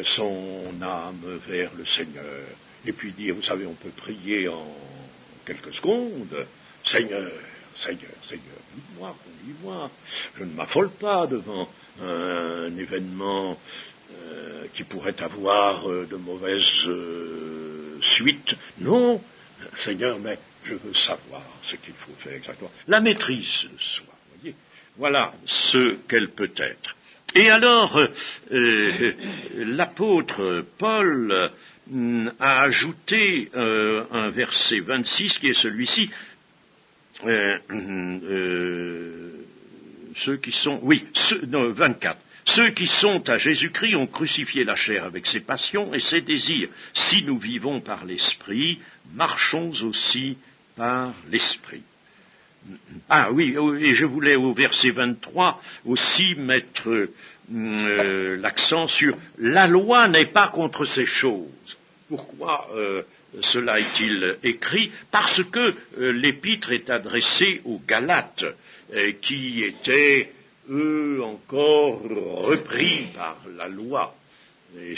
son âme vers le Seigneur, et puis dire, vous savez, on peut prier en quelques secondes, Seigneur, conduis-moi, je ne m'affole pas devant un événement qui pourrait avoir de mauvaises suites, non, Seigneur, mais je veux savoir ce qu'il faut faire exactement, la maîtrise de soi, voyez, voilà ce qu'elle peut être. Et alors, l'apôtre Paul a ajouté un verset 26 qui est celui-ci, ceux qui sont, 24. Ceux qui sont à Jésus-Christ ont crucifié la chair avec ses passions et ses désirs. Si nous vivons par l'Esprit, marchons aussi par l'Esprit. Ah oui, et je voulais au verset 23 aussi mettre l'accent sur la loi n'est pas contre ces choses. Pourquoi cela est-il écrit? Parce que l'épître est adressée aux Galates qui étaient, eux encore, repris par la loi et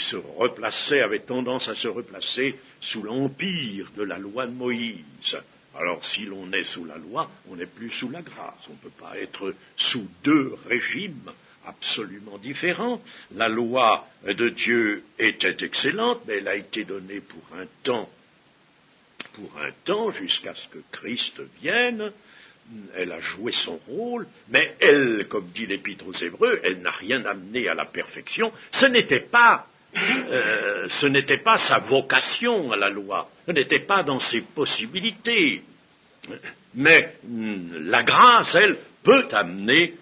avaient tendance à se replacer sous l'empire de la loi de Moïse. Alors, si l'on est sous la loi, on n'est plus sous la grâce. On ne peut pas être sous deux régimes absolument différents. La loi de Dieu était excellente, mais elle a été donnée pour un temps, jusqu'à ce que Christ vienne. Elle a joué son rôle, mais elle, comme dit l'Épître aux Hébreux, elle n'a rien amené à la perfection. Ce n'était pas sa vocation à la loi, ce n'était pas dans ses possibilités. Mais la grâce, elle, peut amener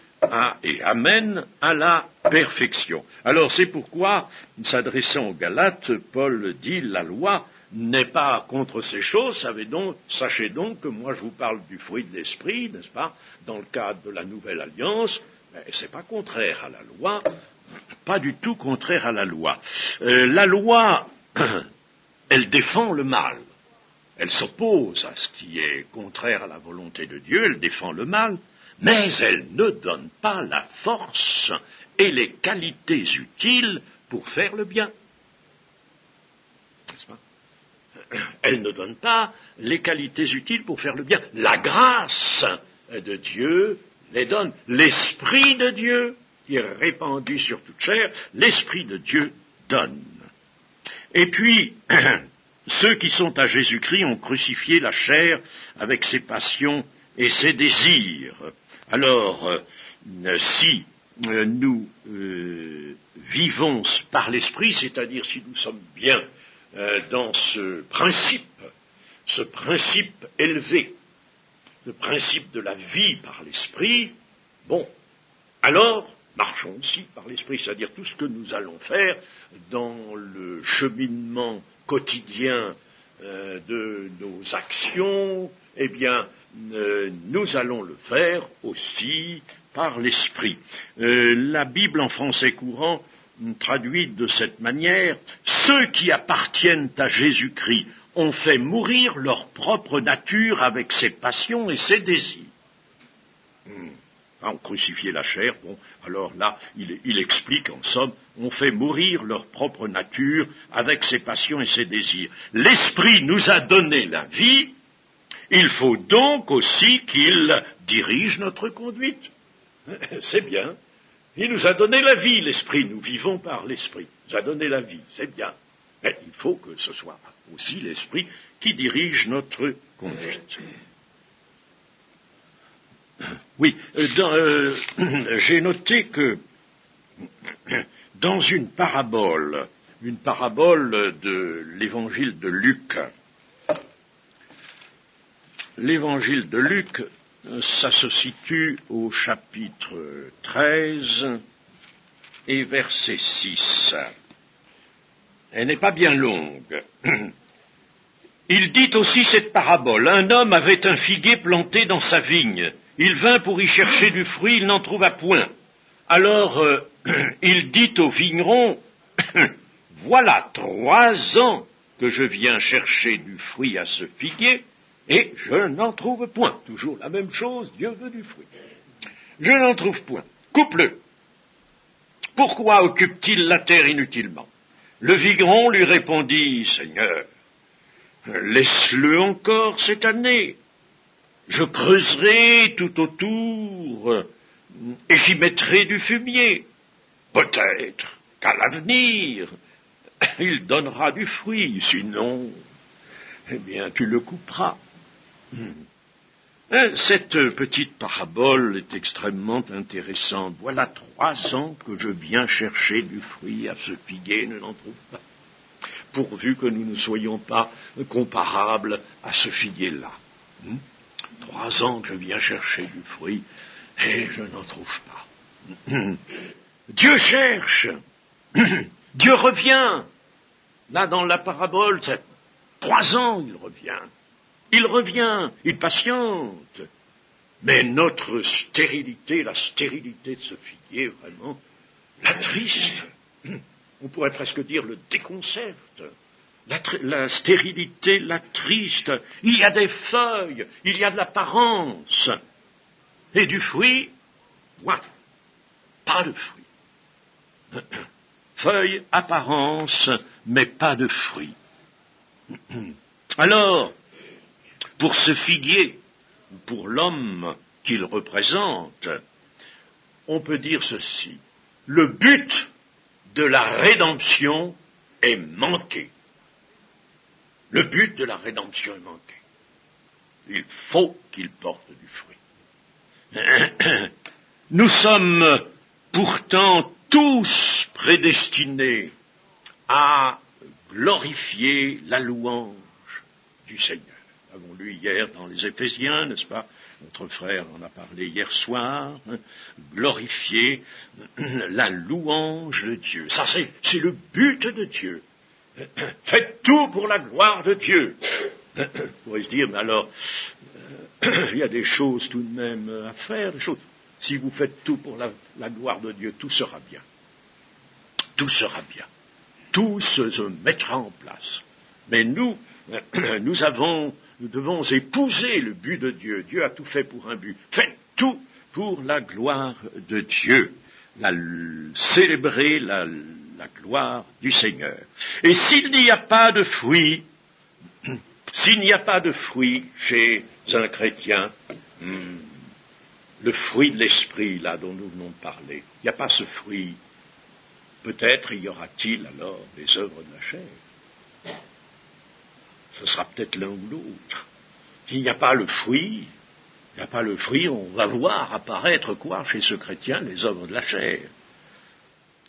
et amène à la perfection. Alors c'est pourquoi, s'adressant aux Galates, Paul dit la loi n'est pas contre ces choses, sachez donc que moi je vous parle du fruit de l'esprit, n'est-ce pas, dans le cadre de la nouvelle alliance, mais c'est pas contraire à la loi, pas du tout contraire à la loi. La loi, elle défend le mal, elle s'oppose à ce qui est contraire à la volonté de Dieu, elle défend le mal, mais elle ne donne pas la force et les qualités utiles pour faire le bien. N'est-ce pas? Elle ne donne pas les qualités utiles pour faire le bien. La grâce de Dieu les donne. L'Esprit de Dieu, qui est répandu sur toute chair, l'Esprit de Dieu donne. Et puis, ceux qui sont à Jésus-Christ ont crucifié la chair avec ses passions et ses désirs. Alors, si nous vivons par l'Esprit, c'est-à-dire si nous sommes bien dans ce principe élevé, le principe de la vie par l'Esprit, bon, alors marchons aussi par l'Esprit, c'est-à-dire tout ce que nous allons faire dans le cheminement quotidien de nos actions, eh bien, nous allons le faire aussi par l'Esprit. La Bible en français courant traduit de cette manière, ceux qui appartiennent à Jésus-Christ ont fait mourir leur propre nature avec ses passions et ses désirs. On crucifié la chair, bon, alors là, il explique en somme, on fait mourir leur propre nature avec ses passions et ses désirs. L'Esprit nous a donné la vie, il faut donc aussi qu'il dirige notre conduite. C'est bien. Il nous a donné la vie, l'Esprit. Nous vivons par l'Esprit. Il nous a donné la vie, c'est bien. Mais il faut que ce soit aussi l'Esprit qui dirige notre conduite. Oui, j'ai noté que dans une parabole de l'évangile de Luc, ça se situe au chapitre 13 et verset 6. Elle n'est pas bien longue. Il dit aussi cette parabole. Un homme avait un figuier planté dans sa vigne. Il vint pour y chercher du fruit, il n'en trouva point. Alors, il dit au vigneron, voilà 3 ans que je viens chercher du fruit à ce figuier, et je n'en trouve point. Toujours la même chose, Dieu veut du fruit. Je n'en trouve point. Coupe-le. Pourquoi occupe-t-il la terre inutilement? Le vigneron lui répondit, Seigneur, laisse-le encore cette année. Je creuserai tout autour et j'y mettrai du fumier. Peut-être qu'à l'avenir, il donnera du fruit. Sinon, eh bien, tu le couperas. Cette petite parabole est extrêmement intéressante. Voilà 3 ans que je viens chercher du fruit à ce figuier, ne l'en trouve pas. Pourvu que nous ne soyons pas comparables à ce figuier-là. 3 ans que je viens chercher du fruit et je n'en trouve pas. Dieu cherche. Dieu revient. Là, dans la parabole, c'est 3 ans, il revient. Il revient, il patiente. Mais notre stérilité, la stérilité de ce figuier, vraiment, l'attriste. On pourrait presque dire le déconcerte. La stérilité l'attriste. Il y a des feuilles, il y a de l'apparence. Et du fruit, voilà, pas de fruit. Feuilles, apparence, mais pas de fruit. Alors, pour ce figuier, ou pour l'homme qu'il représente, on peut dire ceci. Le but de la rédemption est manqué. Le but de la rédemption est manqué. Il faut qu'il porte du fruit. Nous sommes pourtant tous prédestinés à glorifier la louange du Seigneur. Nous l'avons lu hier dans les Éphésiens, n'est-ce pas? Notre frère en a parlé hier soir. Glorifier la louange de Dieu. Ça, c'est le but de Dieu. Faites tout pour la gloire de Dieu. On pourrait se dire, mais alors, il y a des choses tout de même à faire. Des choses. Si vous faites tout pour la gloire de Dieu, tout sera bien. Tout sera bien. Tout se mettra en place. Mais nous devons épouser le but de Dieu. Dieu a tout fait pour un but. Faites tout pour la gloire de Dieu. Célébrer la gloire du Seigneur. Et s'il n'y a pas de fruit, chez un chrétien, le fruit de l'esprit, là, dont nous venons de parler, il n'y a pas ce fruit, peut-être y aura-t-il alors des œuvres de la chair. Ce sera peut-être l'un ou l'autre. S'il n'y a pas le fruit, on va voir apparaître quoi chez ce chrétien, les œuvres de la chair.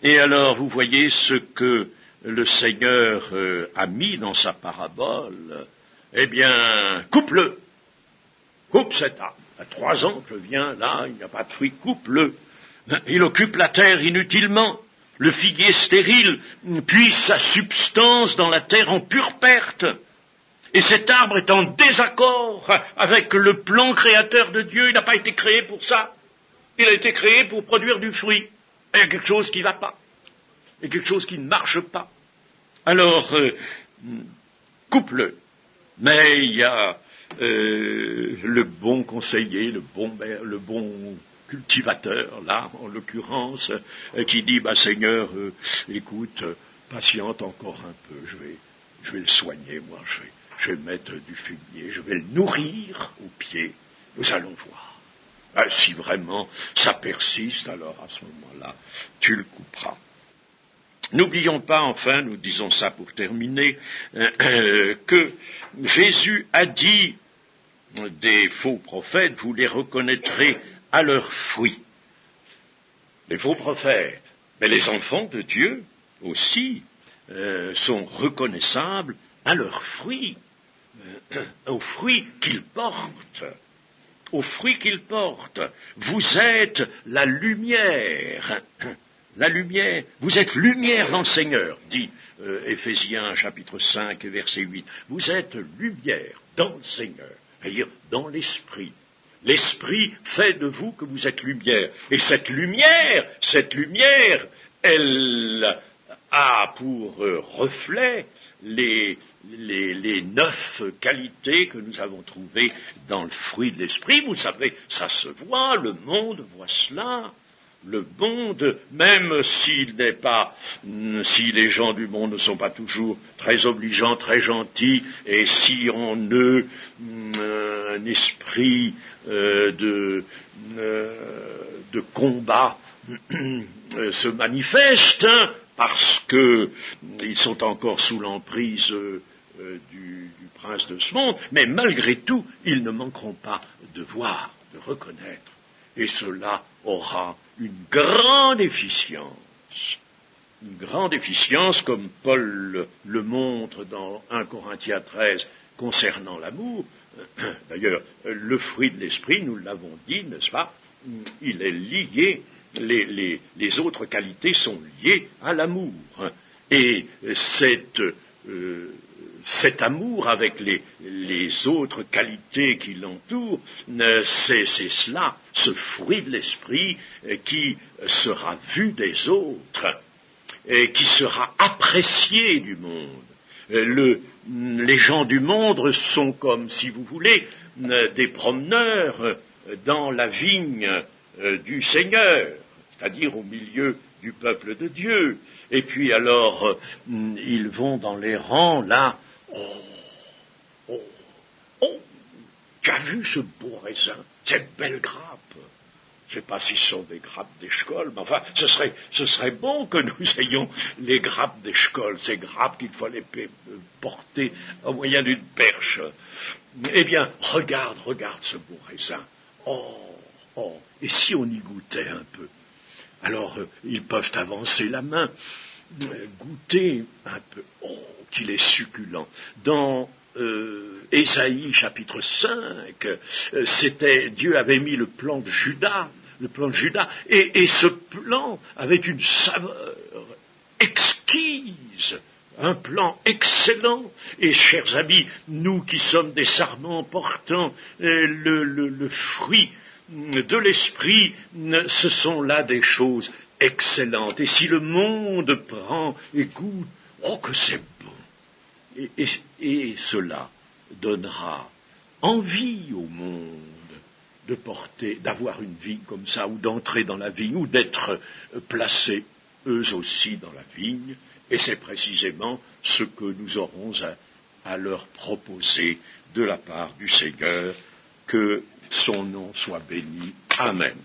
Et alors, vous voyez ce que le Seigneur a mis dans sa parabole. Eh bien, coupe-le. Coupe cet arbre. Il y a 3 ans que je viens là, il n'y a pas de fruit, coupe-le. Il occupe la terre inutilement. Le figuier stérile puise sa substance dans la terre en pure perte. Et cet arbre est en désaccord avec le plan créateur de Dieu. Il n'a pas été créé pour ça. Il a été créé pour produire du fruit. Il y a quelque chose qui ne va pas. Il y a quelque chose qui ne marche pas. Alors, coupe-le. Mais il y a le bon conseiller, le bon cultivateur, là, en l'occurrence, qui dit, Seigneur, écoute, patiente encore un peu, je vais le soigner, moi, je vais mettre du fumier, je vais le nourrir au pied, nous allons voir. Si vraiment ça persiste, alors à ce moment-là, tu le couperas. N'oublions pas, enfin, nous disons ça pour terminer, que Jésus a dit des faux prophètes, vous les reconnaîtrez à leurs fruits. Les faux prophètes, mais les enfants de Dieu aussi sont reconnaissables à leurs fruits, aux fruits qu'ils portent. Aux fruits qu'ils portent. Vous êtes la lumière. la lumière. Vous êtes lumière dans le Seigneur, dit Éphésiens chapitre 5 et verset 8. Vous êtes lumière dans le Seigneur, c'est-à-dire dans l'Esprit. L'Esprit fait de vous que vous êtes lumière. Et cette lumière, elle a pour reflet les 9 qualités que nous avons trouvées dans le fruit de l'Esprit. Vous savez, ça se voit, le monde voit cela. Le monde, même si les gens du monde ne sont pas toujours très obligeants, très gentils, et si en eux un esprit de combat se manifeste, parce qu'ils sont encore sous l'emprise du prince de ce monde, mais malgré tout, ils ne manqueront pas de voir, de reconnaître. Et cela aura une grande efficience comme Paul le montre dans 1 Corinthiens 13 concernant l'amour. D'ailleurs, le fruit de l'esprit, nous l'avons dit, n'est-ce pas, il est lié, les autres qualités sont liées à l'amour. Et cet amour avec les autres qualités qui l'entourent, c'est cela, ce fruit de l'esprit qui sera vu des autres et qui sera apprécié du monde. Les gens du monde sont comme, si vous voulez, des promeneurs dans la vigne du Seigneur, c'est-à-dire au milieu du peuple de Dieu. Et puis alors, ils vont dans les rangs, là. Oh, tu as vu ce beau raisin, cette belle grappe. Je ne sais pas si ce sont des grappes d'Eshkol, mais enfin, ce serait bon que nous ayons les grappes d'Eshkol, ces grappes qu'il fallait porter au moyen d'une perche. Eh bien, regarde ce beau raisin. Oh, et si on y goûtait un peu? Alors, ils peuvent avancer la main, goûter un peu. Oh, qu'il est succulent. Dans Ésaïe chapitre 5, Dieu avait mis le plan de Juda, et ce plan avait une saveur exquise, un plan excellent. Et chers amis, nous qui sommes des sarments portant le fruit de l'esprit, ce sont là des choses excellentes. Et si le monde prend et goûte, oh que c'est bon. Et cela donnera envie au monde d'avoir une vigne comme ça, ou d'entrer dans la vigne, ou d'être placés eux aussi dans la vigne. Et c'est précisément ce que nous aurons à leur proposer de la part du Seigneur. Que son nom soit béni. Amen.